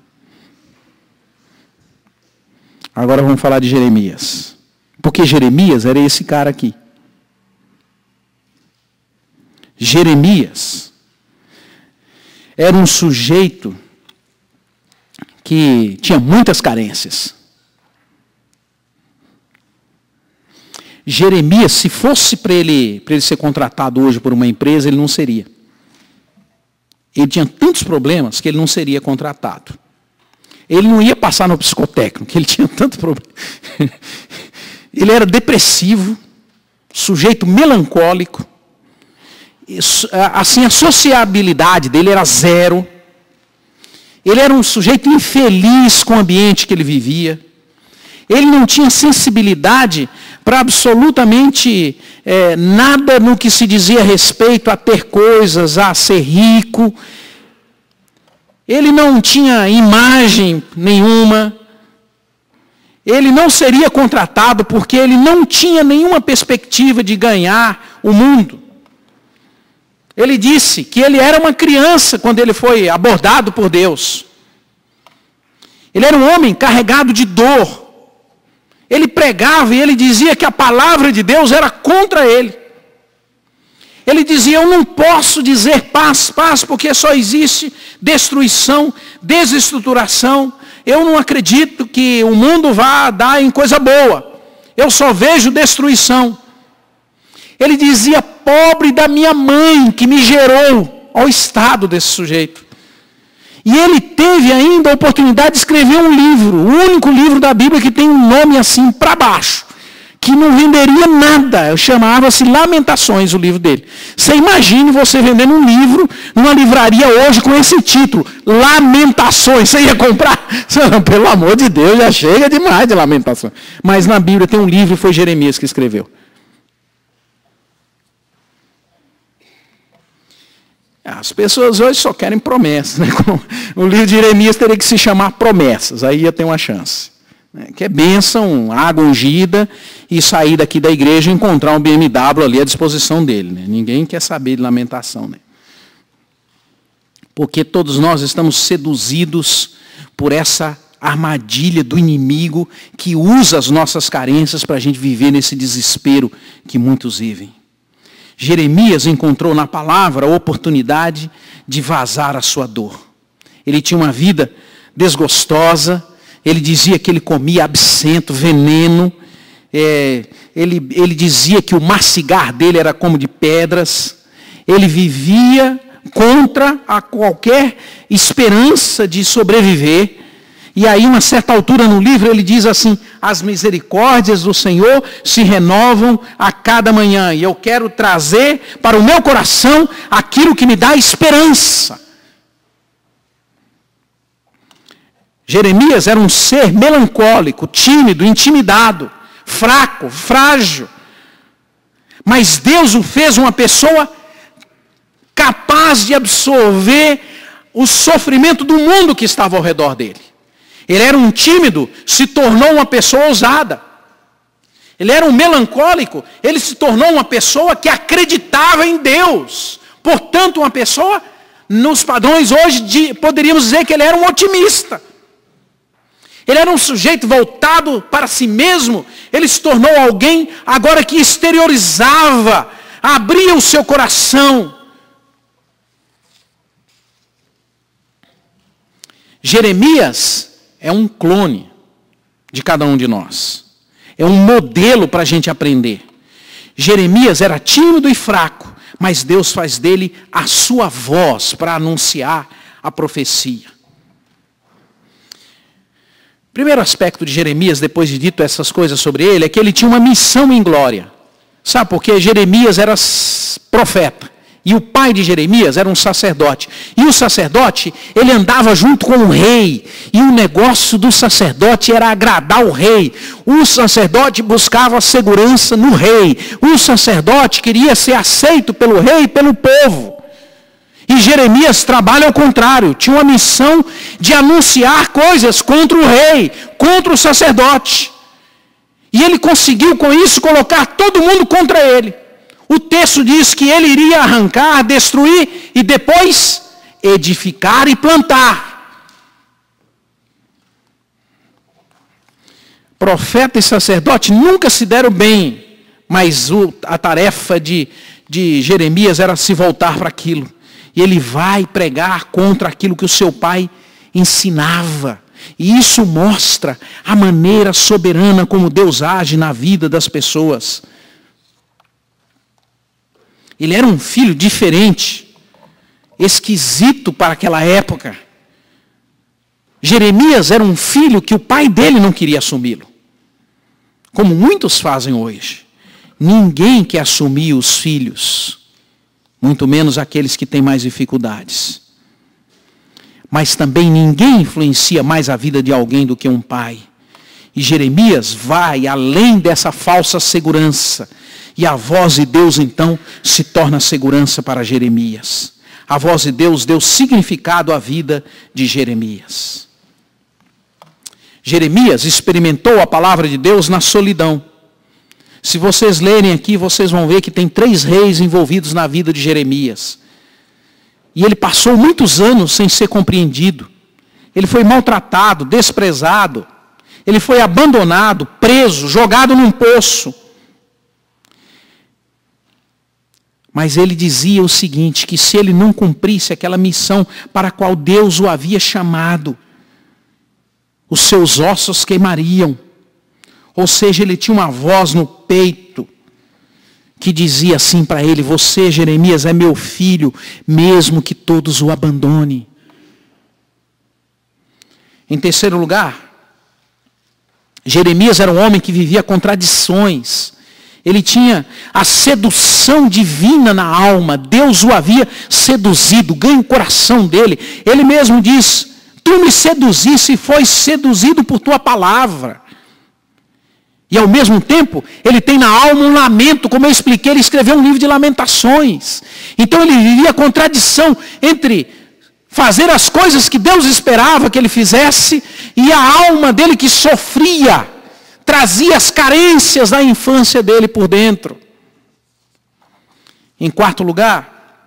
Agora vamos falar de Jeremias. Porque Jeremias era esse cara aqui. Jeremias era um sujeito que tinha muitas carências. Jeremias, se fosse para ele ser contratado hoje por uma empresa, ele não seria. Ele tinha tantos problemas que ele não seria contratado. Ele não ia passar no psicotécnico, ele tinha tanto problema. Ele era depressivo, sujeito melancólico. Assim, a sociabilidade dele era zero. Ele era um sujeito infeliz com o ambiente que ele vivia. Ele não tinha sensibilidade para absolutamente nada no que se dizia respeito a ter coisas, a ser rico. Ele não tinha imagem nenhuma. Ele não seria contratado porque ele não tinha nenhuma perspectiva de ganhar o mundo. Ele disse que ele era uma criança quando ele foi abordado por Deus. Ele era um homem carregado de dor. Ele pregava e ele dizia que a palavra de Deus era contra ele. Ele dizia, eu não posso dizer paz, paz, porque só existe destruição, desestruturação. Eu não acredito que o mundo vá dar em coisa boa. Eu só vejo destruição. Ele dizia, pobre da minha mãe que me gerou. Olha o estado desse sujeito. E ele teve ainda a oportunidade de escrever um livro, o único livro da Bíblia que tem um nome assim para baixo, que não venderia nada. Chamava-se Lamentações, o livro dele. Você imagine você vendendo um livro numa livraria hoje com esse título, Lamentações. Você ia comprar? Não, pelo amor de Deus, já chega demais de Lamentações. Mas na Bíblia tem um livro e foi Jeremias que escreveu. As pessoas hoje só querem promessas. Né? O livro de Jeremias teria que se chamar Promessas, aí ia ter uma chance. Que é bênção, água ungida, e sair daqui da igreja e encontrar um BMW ali à disposição dele. Né? Ninguém quer saber de lamentação. Né? Porque todos nós estamos seduzidos por essa armadilha do inimigo que usa as nossas carências para a gente viver nesse desespero que muitos vivem. Jeremias encontrou na palavra a oportunidade de vazar a sua dor. Ele tinha uma vida desgostosa. Ele dizia que ele comia absinto, veneno. Ele dizia que o mastigar dele era como de pedras. Ele vivia contra a qualquer esperança de sobreviver. E aí, uma certa altura no livro, ele diz assim, as misericórdias do Senhor se renovam a cada manhã. E eu quero trazer para o meu coração aquilo que me dá esperança. Jeremias era um ser melancólico, tímido, intimidado, fraco, frágil. Mas Deus o fez uma pessoa capaz de absorver o sofrimento do mundo que estava ao redor dele. Ele era um tímido, se tornou uma pessoa ousada. Ele era um melancólico, ele se tornou uma pessoa que acreditava em Deus. Portanto, uma pessoa, nos padrões hoje, poderíamos dizer que ele era um otimista. Ele era um sujeito voltado para si mesmo. Ele se tornou alguém agora que exteriorizava, abria o seu coração. Jeremias é um clone de cada um de nós. É um modelo para a gente aprender. Jeremias era tímido e fraco, mas Deus faz dele a sua voz para anunciar a profecia. Primeiro aspecto de Jeremias, depois de dito essas coisas sobre ele, é que ele tinha uma missão em glória. Sabe por quê? Jeremias era profeta. E o pai de Jeremias era um sacerdote. E o sacerdote, ele andava junto com o rei. E o negócio do sacerdote era agradar o rei. O sacerdote buscava segurança no rei. O sacerdote queria ser aceito pelo rei e pelo povo. E Jeremias trabalha ao contrário. Tinha uma missão de anunciar coisas contra o rei, contra o sacerdote. E ele conseguiu com isso colocar todo mundo contra ele. O texto diz que ele iria arrancar, destruir e depois edificar e plantar. Profeta e sacerdote nunca se deram bem, mas a tarefa de Jeremias era se voltar para aquilo. E ele vai pregar contra aquilo que o seu pai ensinava. E isso mostra a maneira soberana como Deus age na vida das pessoas. Ele era um filho diferente, esquisito para aquela época. Jeremias era um filho que o pai dele não queria assumi-lo. Como muitos fazem hoje. Ninguém quer assumir os filhos. Muito menos aqueles que têm mais dificuldades. Mas também ninguém influencia mais a vida de alguém do que um pai. E Jeremias vai além dessa falsa segurança. E a voz de Deus então se torna segurança para Jeremias. A voz de Deus deu significado à vida de Jeremias. Jeremias experimentou a palavra de Deus na solidão. Se vocês lerem aqui, vocês vão ver que tem 3 reis envolvidos na vida de Jeremias. E ele passou muitos anos sem ser compreendido. Ele foi maltratado, desprezado. Ele foi abandonado, preso, jogado num poço. Mas ele dizia o seguinte, que se ele não cumprisse aquela missão para a qual Deus o havia chamado, os seus ossos queimariam. Ou seja, ele tinha uma voz no peito que dizia assim para ele: você, Jeremias, é meu filho, mesmo que todos o abandonem. Em terceiro lugar, Jeremias era um homem que vivia contradições. Ele tinha a sedução divina na alma. Deus o havia seduzido, ganha o coração dele. Ele mesmo diz: tu me seduziste e foi seduzido por tua palavra. E ao mesmo tempo, ele tem na alma um lamento, como eu expliquei, ele escreveu um livro de lamentações. Então ele vivia a contradição entre fazer as coisas que Deus esperava que ele fizesse e a alma dele que sofria, trazia as carências da infância dele por dentro. Em quarto lugar,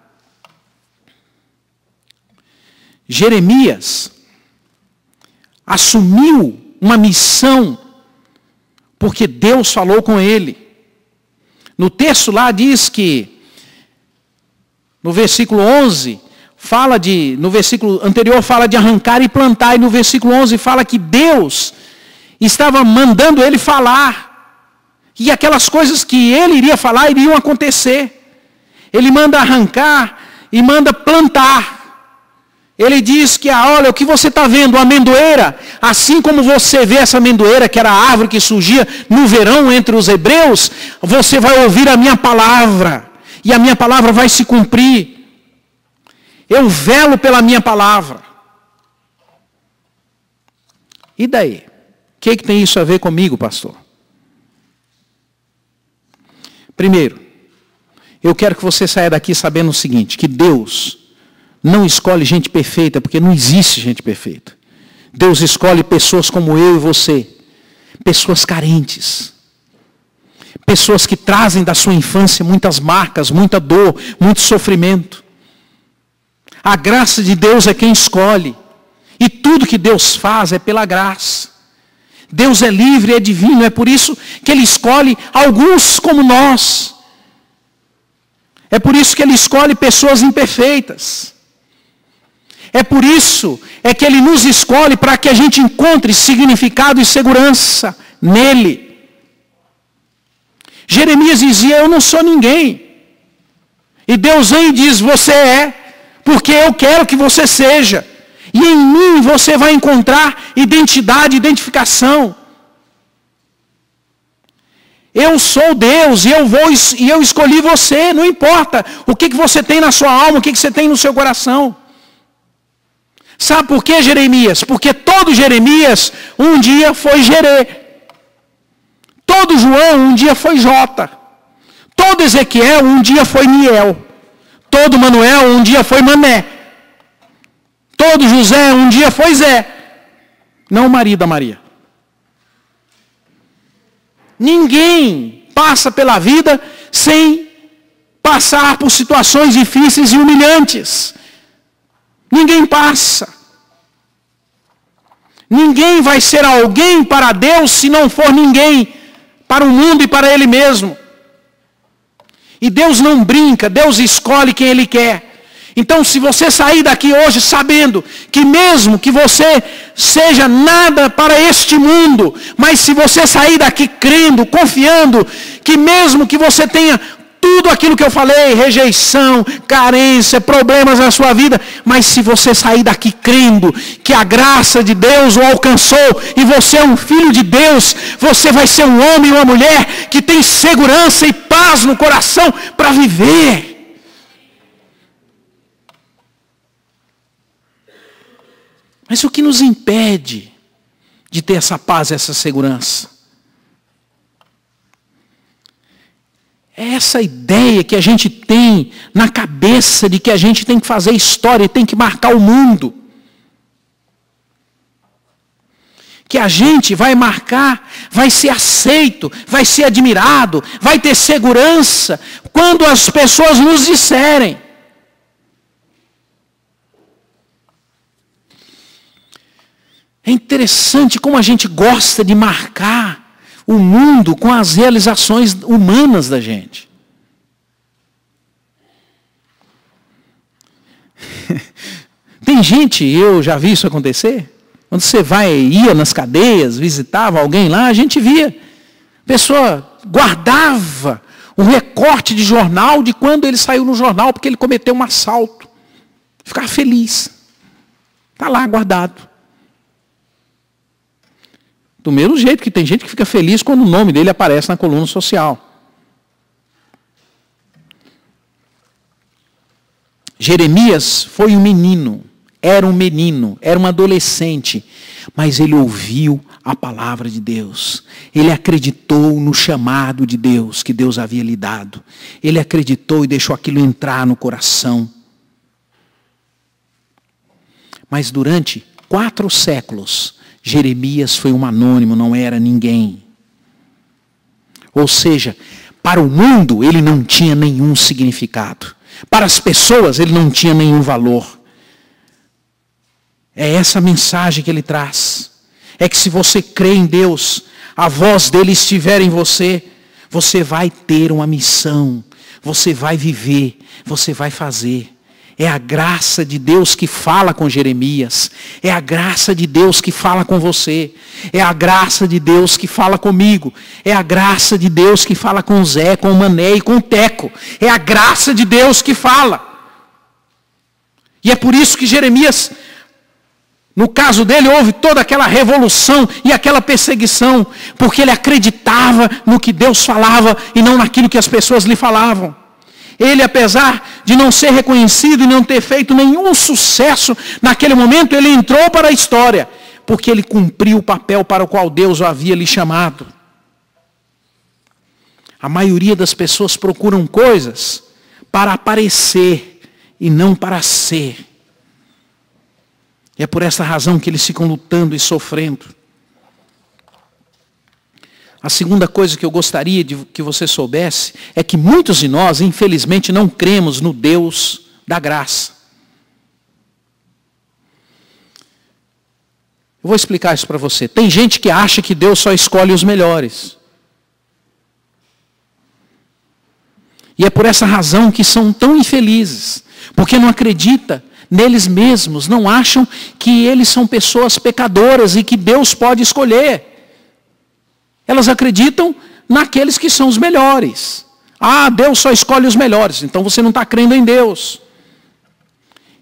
Jeremias assumiu uma missão porque Deus falou com ele. No texto lá diz que, no versículo 11, no versículo anterior fala de arrancar e plantar, e no versículo 11 fala que Deus estava mandando ele falar, e aquelas coisas que ele iria falar iriam acontecer. Ele manda arrancar e manda plantar. Ele diz que, olha, o que você está vendo, a amendoeira, assim como você vê essa amendoeira, que era a árvore que surgia no verão entre os hebreus, você vai ouvir a minha palavra, e a minha palavra vai se cumprir. Eu velo pela minha palavra. E daí? O que tem isso a ver comigo, pastor? Primeiro, eu quero que você saia daqui sabendo o seguinte, que Deus não escolhe gente perfeita, porque não existe gente perfeita. Deus escolhe pessoas como eu e você, pessoas carentes. pessoas que trazem da sua infância muitas marcas, muita dor, muito sofrimento. A graça de Deus é quem escolhe. E tudo que Deus faz é pela graça. Deus é livre, é divino, é por isso que Ele escolhe alguns como nós. É por isso que Ele escolhe pessoas imperfeitas. É por isso que Ele nos escolhe para que a gente encontre significado e segurança nele. Jeremias dizia, eu não sou ninguém. E Deus vem e diz, você é, porque eu quero que você seja. E em mim você vai encontrar identidade, identificação. Eu sou Deus e eu escolhi você. Não importa o que você tem na sua alma, o que você tem no seu coração. Sabe por quê, Jeremias? Porque todo Jeremias um dia foi Jerê. Todo João um dia foi Jota. Todo Ezequiel um dia foi Miel. Todo Manuel um dia foi Mané. Todo José um dia foi Zé. Não o marido da Maria. Ninguém passa pela vida sem passar por situações difíceis e humilhantes. Ninguém passa. Ninguém vai ser alguém para Deus se não for ninguém para o mundo e para Ele mesmo. E Deus não brinca, Deus escolhe quem Ele quer. Então, se você sair daqui hoje sabendo que mesmo que você seja nada para este mundo, mas se você sair daqui crendo, confiando, que mesmo que você tenha tudo aquilo que eu falei, rejeição, carência, problemas na sua vida, mas se você sair daqui crendo que a graça de Deus o alcançou e você é um filho de Deus, você vai ser um homem e uma mulher que tem segurança e paz no coração para viver. Mas o que nos impede de ter essa paz, essa segurança? É essa ideia que a gente tem na cabeça de que a gente tem que fazer história, tem que marcar o mundo. Que a gente vai marcar, vai ser aceito, vai ser admirado, vai ter segurança quando as pessoas nos disserem. É interessante como a gente gosta de marcar o mundo com as realizações humanas da gente. Tem gente, eu já vi isso acontecer, quando você ia nas cadeias, visitava alguém lá, a gente via, a pessoa guardava um recorte de jornal de quando ele saiu no jornal porque ele cometeu um assalto. Ficava feliz. Está lá guardado. Do mesmo jeito que tem gente que fica feliz quando o nome dele aparece na coluna social. Jeremias foi um menino, era um adolescente, mas ele ouviu a palavra de Deus. Ele acreditou no chamado de Deus que Deus havia lhe dado. Ele acreditou e deixou aquilo entrar no coração. Mas durante 4 séculos, Jeremias foi um anônimo, não era ninguém. Ou seja, para o mundo ele não tinha nenhum significado. Para as pessoas ele não tinha nenhum valor. É essa mensagem que ele traz. É que se você crê em Deus, a voz dele estiver em você, você vai ter uma missão, você vai viver, você vai fazer. É a graça de Deus que fala com Jeremias. É a graça de Deus que fala com você. É a graça de Deus que fala comigo. É a graça de Deus que fala com o Zé, com o Mané e com o Teco. É a graça de Deus que fala. E é por isso que Jeremias, no caso dele, houve toda aquela revolução e aquela perseguição. Porque ele acreditava no que Deus falava e não naquilo que as pessoas lhe falavam. Ele, apesar de não ser reconhecido e não ter feito nenhum sucesso naquele momento, ele entrou para a história, porque ele cumpriu o papel para o qual Deus o havia lhe chamado. A maioria das pessoas procuram coisas para aparecer e não para ser. E é por essa razão que eles ficam lutando e sofrendo. A segunda coisa que eu gostaria de que você soubesse é que muitos de nós, infelizmente, não cremos no Deus da graça. Eu vou explicar isso para você. Tem gente que acha que Deus só escolhe os melhores. E é por essa razão que são tão infelizes. Porque não acreditam neles mesmos, não acham que eles são pessoas pecadoras e que Deus pode escolher. Elas acreditam naqueles que são os melhores. Ah, Deus só escolhe os melhores, então você não está crendo em Deus.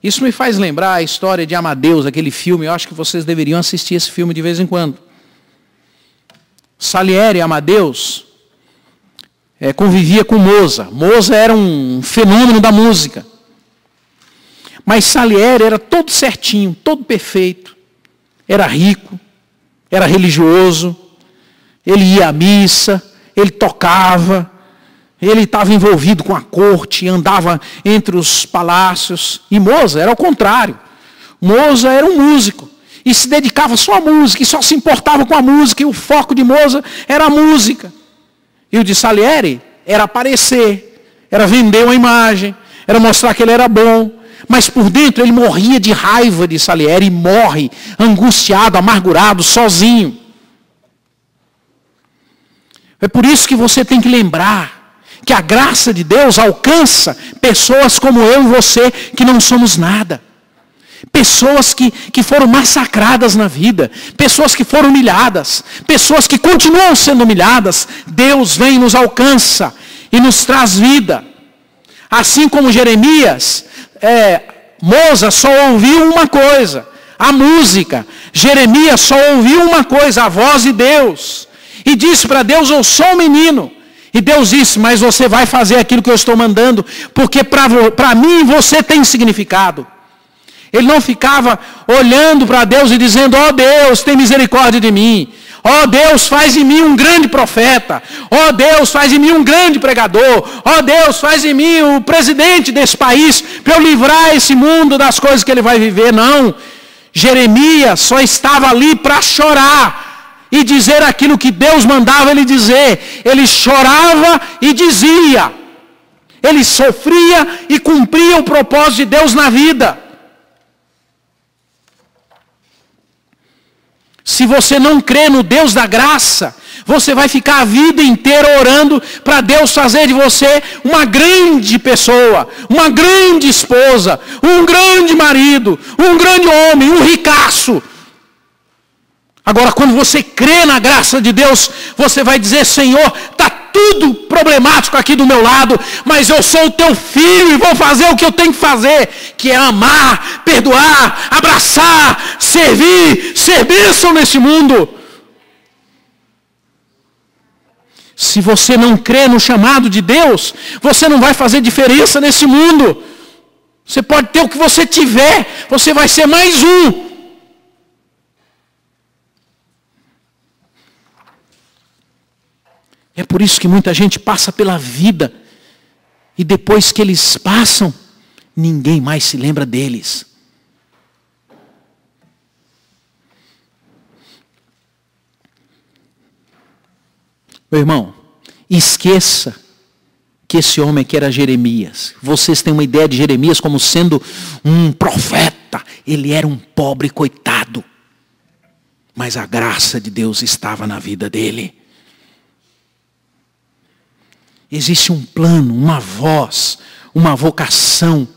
Isso me faz lembrar a história de Amadeus, aquele filme. Eu acho que vocês deveriam assistir esse filme de vez em quando. Salieri, Amadeus, convivia com Mozart. Mozart era um fenômeno da música. Mas Salieri era todo certinho, todo perfeito. Era rico, era religioso, ele ia à missa, ele tocava, ele estava envolvido com a corte, andava entre os palácios. E Mozart era o contrário. Mozart era um músico e se dedicava só à música, e só se importava com a música, e o foco de Mozart era a música. E o de Salieri era aparecer, era vender uma imagem, era mostrar que ele era bom. Mas por dentro ele morria de raiva de Salieri, e morre angustiado, amargurado, sozinho. É por isso que você tem que lembrar que a graça de Deus alcança pessoas como eu e você, que não somos nada. Pessoas que foram massacradas na vida, pessoas que foram humilhadas, pessoas que continuam sendo humilhadas. Deus vem e nos alcança e nos traz vida. Assim como Jeremias, Mozart só ouviu uma coisa, a música. Jeremias só ouviu uma coisa, a voz de Deus. E disse para Deus: eu sou um menino. E Deus disse: mas você vai fazer aquilo que eu estou mandando, porque para mim você tem significado. Ele não ficava olhando para Deus e dizendo: ó Deus, tem misericórdia de mim. Ó Deus, faz de mim um grande profeta. Ó Deus, faz de mim um grande pregador. Ó Deus, faz de mim o presidente desse país, para eu livrar esse mundo das coisas que ele vai viver. Não. Jeremias só estava ali para chorar e dizer aquilo que Deus mandava ele dizer. Ele chorava e dizia. Ele sofria e cumpria o propósito de Deus na vida. Se você não crê no Deus da graça, você vai ficar a vida inteira orando para Deus fazer de você uma grande pessoa, uma grande esposa, um grande marido, um grande homem, um ricaço. Agora, quando você crê na graça de Deus, você vai dizer: Senhor, está tudo problemático aqui do meu lado, mas eu sou o teu filho e vou fazer o que eu tenho que fazer, que é amar, perdoar, abraçar, servir, ser bênção nesse mundo. Se você não crê no chamado de Deus, você não vai fazer diferença nesse mundo. Você pode ter o que você tiver, você vai ser mais um. É por isso que muita gente passa pela vida e depois que eles passam, ninguém mais se lembra deles. Meu irmão, esqueça que esse homem aqui era Jeremias. Vocês têm uma ideia de Jeremias como sendo um profeta. Ele era um pobre coitado. Mas a graça de Deus estava na vida dele. Existe um plano, uma voz, uma vocação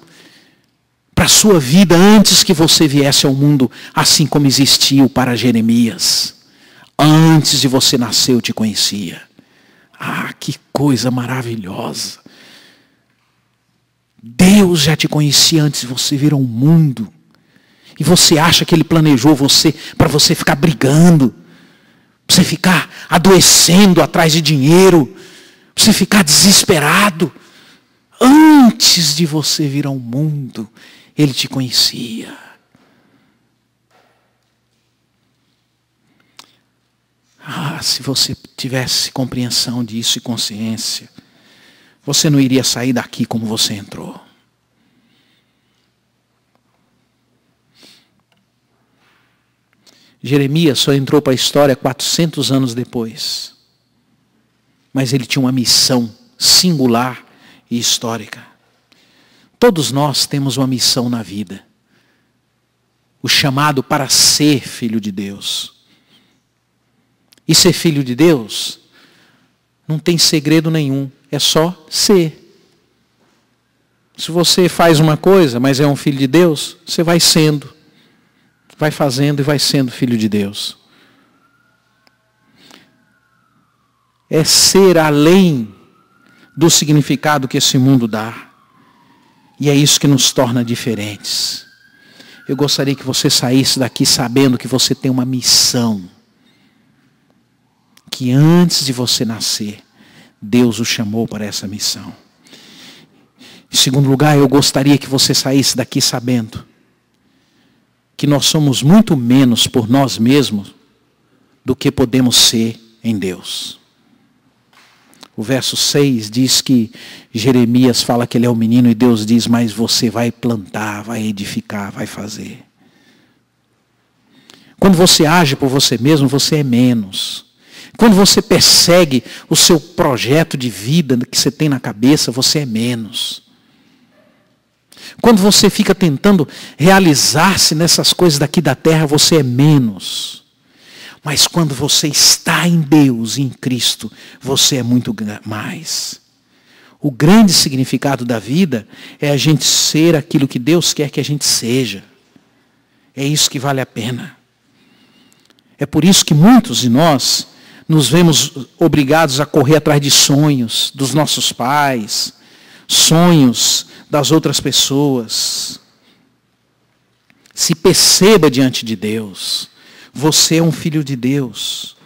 para a sua vida antes que você viesse ao mundo, assim como existiu para Jeremias. Antes de você nascer eu te conhecia. Ah, que coisa maravilhosa. Deus já te conhecia antes de você vir ao mundo. E você acha que Ele planejou você para você ficar brigando, para você ficar adoecendo atrás de dinheiro, para você ficar desesperado. Antes de você vir ao mundo, Ele te conhecia. Ah, se você tivesse compreensão disso e consciência, você não iria sair daqui como você entrou. Jeremias só entrou para a história 400 anos depois. mas ele tinha uma missão singular e histórica. Todos nós temos uma missão na vida. O chamado para ser filho de Deus. E ser filho de Deus não tem segredo nenhum, é só ser. Se você faz uma coisa, mas é um filho de Deus, você vai sendo, vai fazendo e vai sendo filho de Deus. É ser além do significado que esse mundo dá. E é isso que nos torna diferentes. Eu gostaria que você saísse daqui sabendo que você tem uma missão. Que antes de você nascer, Deus o chamou para essa missão. Em segundo lugar, eu gostaria que você saísse daqui sabendo que nós somos muito menos por nós mesmos do que podemos ser em Deus. O verso 6 diz que Jeremias fala que ele é o menino e Deus diz, mas você vai plantar, vai edificar, vai fazer. Quando você age por você mesmo, você é menos. Quando você persegue o seu projeto de vida que você tem na cabeça, você é menos. Quando você fica tentando realizar-se nessas coisas daqui da terra, você é menos. Mas quando você está em Deus, em Cristo, você é muito mais. O grande significado da vida é a gente ser aquilo que Deus quer que a gente seja. É isso que vale a pena. É por isso que muitos de nós nos vemos obrigados a correr atrás de sonhos dos nossos pais, sonhos das outras pessoas. Se perceba diante de Deus. Você é um filho de Deus.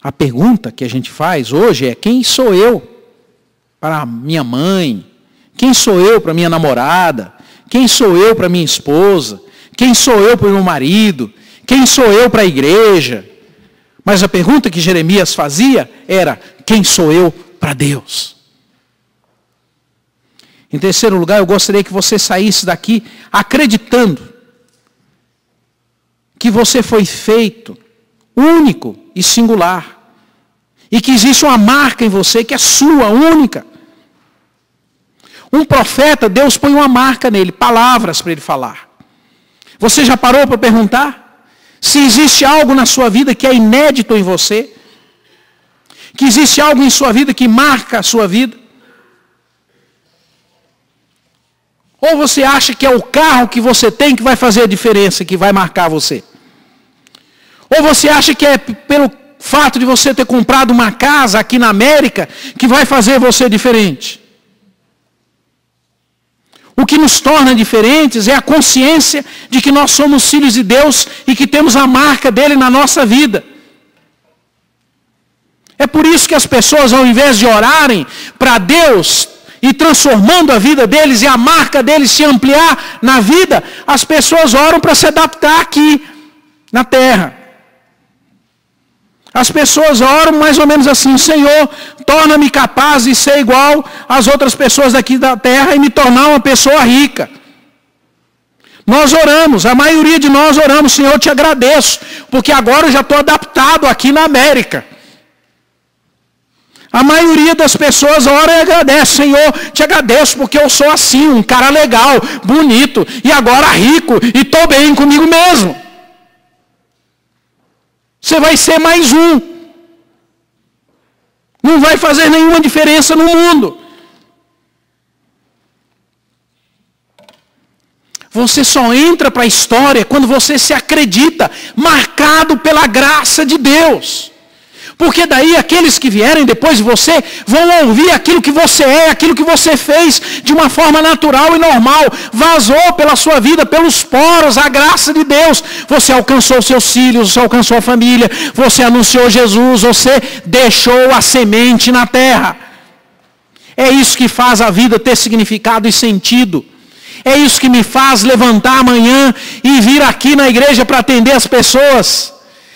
A pergunta que a gente faz hoje é: quem sou eu para minha mãe? Quem sou eu para minha namorada? Quem sou eu para minha esposa? Quem sou eu para o meu marido? Quem sou eu para a igreja? Mas a pergunta que Jeremias fazia era: quem sou eu para Deus? Em terceiro lugar, eu gostaria que você saísse daqui acreditando que você foi feito único e singular. E que existe uma marca em você que é sua, única. Um profeta, Deus põe uma marca nele, palavras para ele falar. Você já parou para perguntar se existe algo na sua vida que é inédito em você? Que existe algo em sua vida que marca a sua vida? Ou você acha que é o carro que você tem que vai fazer a diferença, que vai marcar você? Ou você acha que é pelo fato de você ter comprado uma casa aqui na América que vai fazer você diferente? O que nos torna diferentes é a consciência de que nós somos filhos de Deus e que temos a marca dele na nossa vida. É por isso que as pessoas, ao invés de orarem para Deus e transformando a vida deles e a marca deles se ampliar na vida, as pessoas oram para se adaptar aqui na terra. As pessoas oram mais ou menos assim: Senhor, torna-me capaz de ser igual às outras pessoas daqui da terra e me tornar uma pessoa rica. Nós oramos, a maioria de nós oramos: Senhor, eu te agradeço, porque agora eu já estou adaptado aqui na América. A maioria das pessoas ora e agradece: Senhor, te agradeço porque eu sou assim, um cara legal, bonito, e agora rico, e estou bem comigo mesmo. Você vai ser mais um. Não vai fazer nenhuma diferença no mundo. Você só entra para a história quando você se acredita marcado pela graça de Deus. Porque daí aqueles que vierem depois de você vão ouvir aquilo que você é, aquilo que você fez de uma forma natural e normal. Vazou pela sua vida, pelos poros, a graça de Deus. Você alcançou seus filhos, você alcançou a família, você anunciou Jesus, você deixou a semente na terra. É isso que faz a vida ter significado e sentido. É isso que me faz levantar amanhã e vir aqui na igreja para atender as pessoas.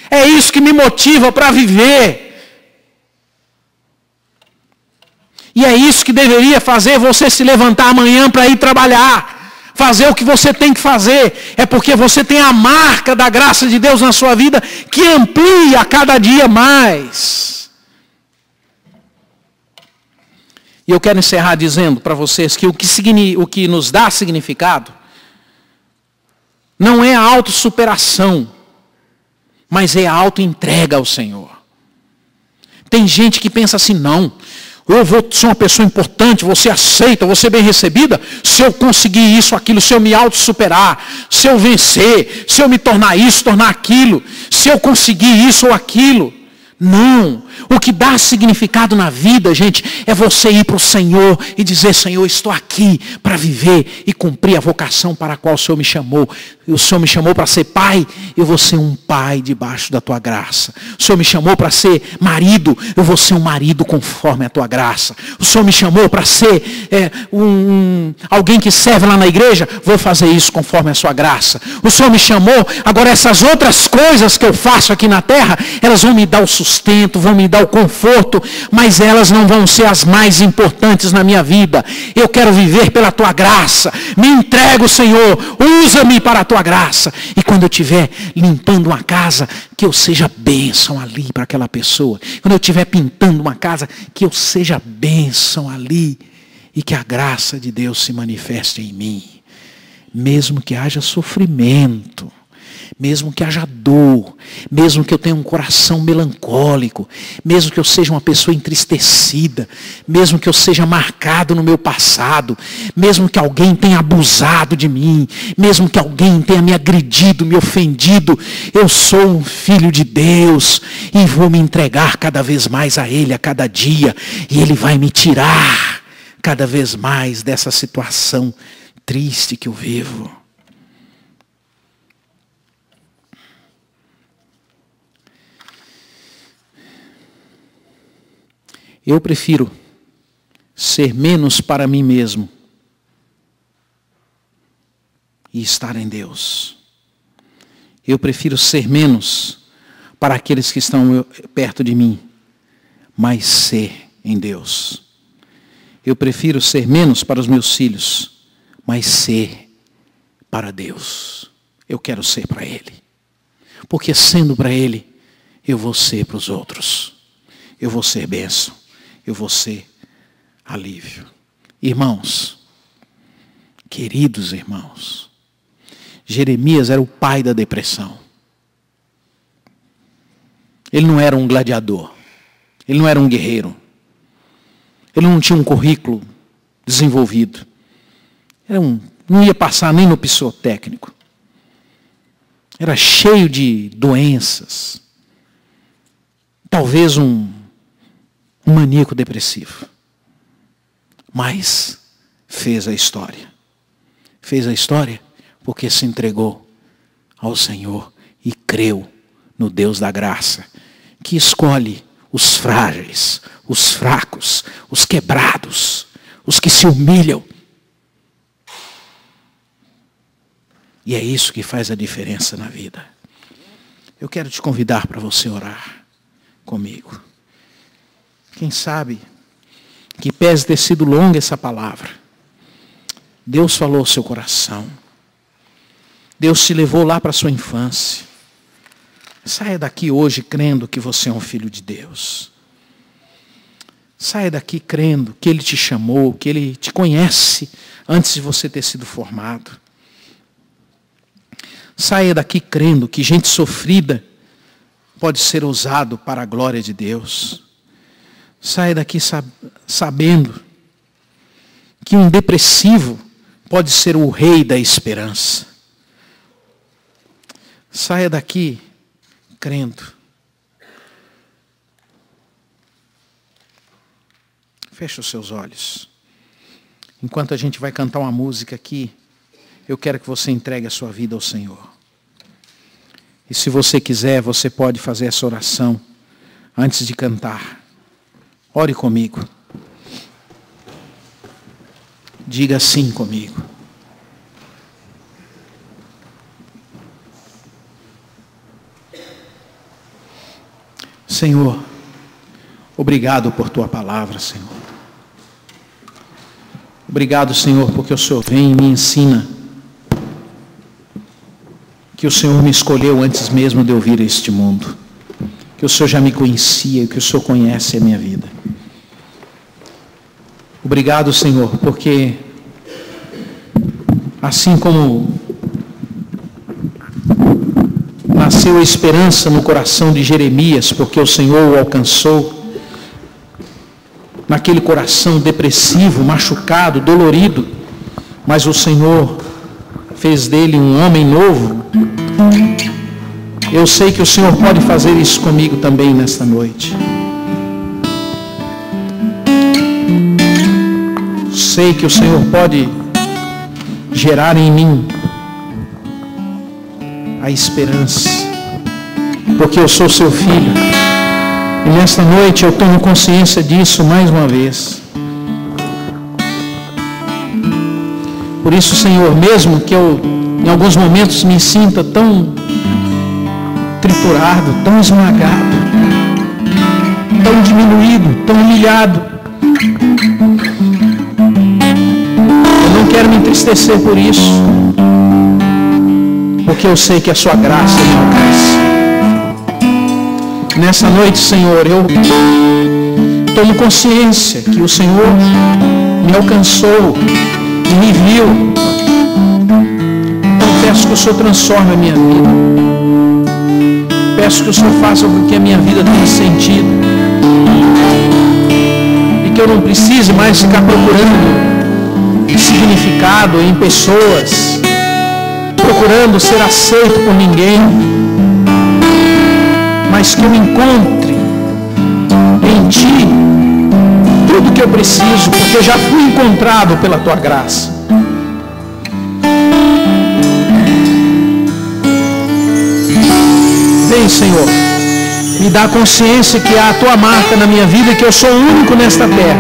É isso que me motiva para viver. E é isso que deveria fazer você se levantar amanhã para ir trabalhar. Fazer o que você tem que fazer. É porque você tem a marca da graça de Deus na sua vida que amplia a cada dia mais. E eu quero encerrar dizendo para vocês que o que nos dá significado não é a autossuperação, mas é a autoentrega ao Senhor. Tem gente que pensa assim, não, eu vou ser uma pessoa importante, vou ser aceita, vou ser bem recebida, se eu conseguir isso, aquilo, se eu me autossuperar, se eu vencer, se eu me tornar isso, tornar aquilo, se eu conseguir isso ou aquilo. Não, o que dá significado na vida, gente, é você ir para o Senhor e dizer, Senhor, estou aqui para viver e cumprir a vocação para a qual o Senhor me chamou. E o Senhor me chamou para ser pai, eu vou ser um pai debaixo da tua graça. O Senhor me chamou para ser marido, eu vou ser um marido conforme a tua graça. O Senhor me chamou para ser alguém que serve lá na igreja, vou fazer isso conforme a sua graça. O Senhor me chamou, agora essas outras coisas que eu faço aqui na terra, elas vão me dar o sustento, vão me dar o conforto, mas elas não vão ser as mais importantes na minha vida. Eu quero viver pela tua graça. Me entrego, Senhor, usa-me para a tua graça. E quando eu estiver limpando uma casa, que eu seja bênção ali para aquela pessoa. Quando eu estiver pintando uma casa, que eu seja bênção ali. E que a graça de Deus se manifeste em mim. Mesmo que haja sofrimento, mesmo que haja dor, mesmo que eu tenha um coração melancólico, mesmo que eu seja uma pessoa entristecida, mesmo que eu seja marcado no meu passado, mesmo que alguém tenha abusado de mim, mesmo que alguém tenha me agredido, me ofendido, eu sou um filho de Deus e vou me entregar cada vez mais a Ele a cada dia, e Ele vai me tirar cada vez mais dessa situação triste que eu vivo. Eu prefiro ser menos para mim mesmo e estar em Deus. Eu prefiro ser menos para aqueles que estão perto de mim, mas ser em Deus. Eu prefiro ser menos para os meus filhos, mas ser para Deus. Eu quero ser para Ele. Porque sendo para Ele, eu vou ser para os outros. Eu vou ser bênção. Eu vou ser alívio. Irmãos, queridos irmãos, Jeremias era o pai da depressão. Ele não era um gladiador. Ele não era um guerreiro. Ele não tinha um currículo desenvolvido. Não ia passar nem no psicotécnico. Era cheio de doenças. Talvez um maníaco depressivo. Mas fez a história. Fez a história porque se entregou ao Senhor e creu no Deus da graça, que escolhe os frágeis, os fracos, os quebrados, os que se humilham. E é isso que faz a diferença na vida. Eu quero te convidar para você orar comigo. Quem sabe, que pese ter sido longa essa palavra, Deus falou ao seu coração. Deus te levou lá para a sua infância. Saia daqui hoje crendo que você é um filho de Deus. Saia daqui crendo que Ele te chamou, que Ele te conhece antes de você ter sido formado. Saia daqui crendo que gente sofrida pode ser usado para a glória de Deus. Saia daqui sabendo que um depressivo pode ser o rei da esperança. Saia daqui crendo. Feche os seus olhos. Enquanto a gente vai cantar uma música aqui, eu quero que você entregue a sua vida ao Senhor. E se você quiser, você pode fazer essa oração antes de cantar. Ore comigo. Diga sim comigo. Senhor, obrigado por tua palavra, Senhor. Obrigado, Senhor, porque o Senhor vem e me ensina que o Senhor me escolheu antes mesmo de eu vir a este mundo. Que o Senhor já me conhecia e que o Senhor conhece a minha vida. Obrigado, Senhor, porque assim como nasceu a esperança no coração de Jeremias, porque o Senhor o alcançou, naquele coração depressivo, machucado, dolorido, mas o Senhor fez dele um homem novo. Eu sei que o Senhor pode fazer isso comigo também nesta noite. Sei que o Senhor pode gerar em mim a esperança, porque eu sou seu filho. E nesta noite eu tomo consciência disso mais uma vez. Por isso, Senhor, mesmo que eu em alguns momentos me sinta tão triturado, tão esmagado, tão diminuído, tão humilhado, eu não quero me entristecer por isso, porque eu sei que a sua graça me alcança. Nessa noite, Senhor, eu tomo consciência que o Senhor me alcançou e me viu. Então peço que o Senhor transforme a minha vida. Peço que o Senhor faça com que a minha vida tenha sentido. E que eu não precise mais ficar procurando significado em pessoas, procurando ser aceito por ninguém, mas que eu encontre em Ti tudo que eu preciso, porque eu já fui encontrado pela Tua graça. Vem, Senhor, me dá consciência que há a Tua marca na minha vida, que eu sou o único nesta terra,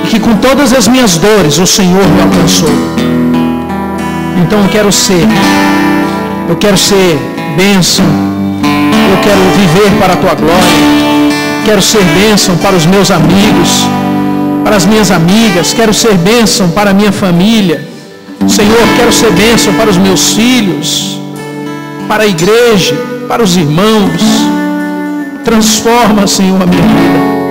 e que com todas as minhas dores o Senhor me alcançou. Então eu quero ser bênção, eu quero viver para a Tua glória, quero ser bênção para os meus amigos, para as minhas amigas, quero ser bênção para a minha família. Senhor, quero ser bênção para os meus filhos, para a igreja, para os irmãos. Transforma, Senhor, a minha vida.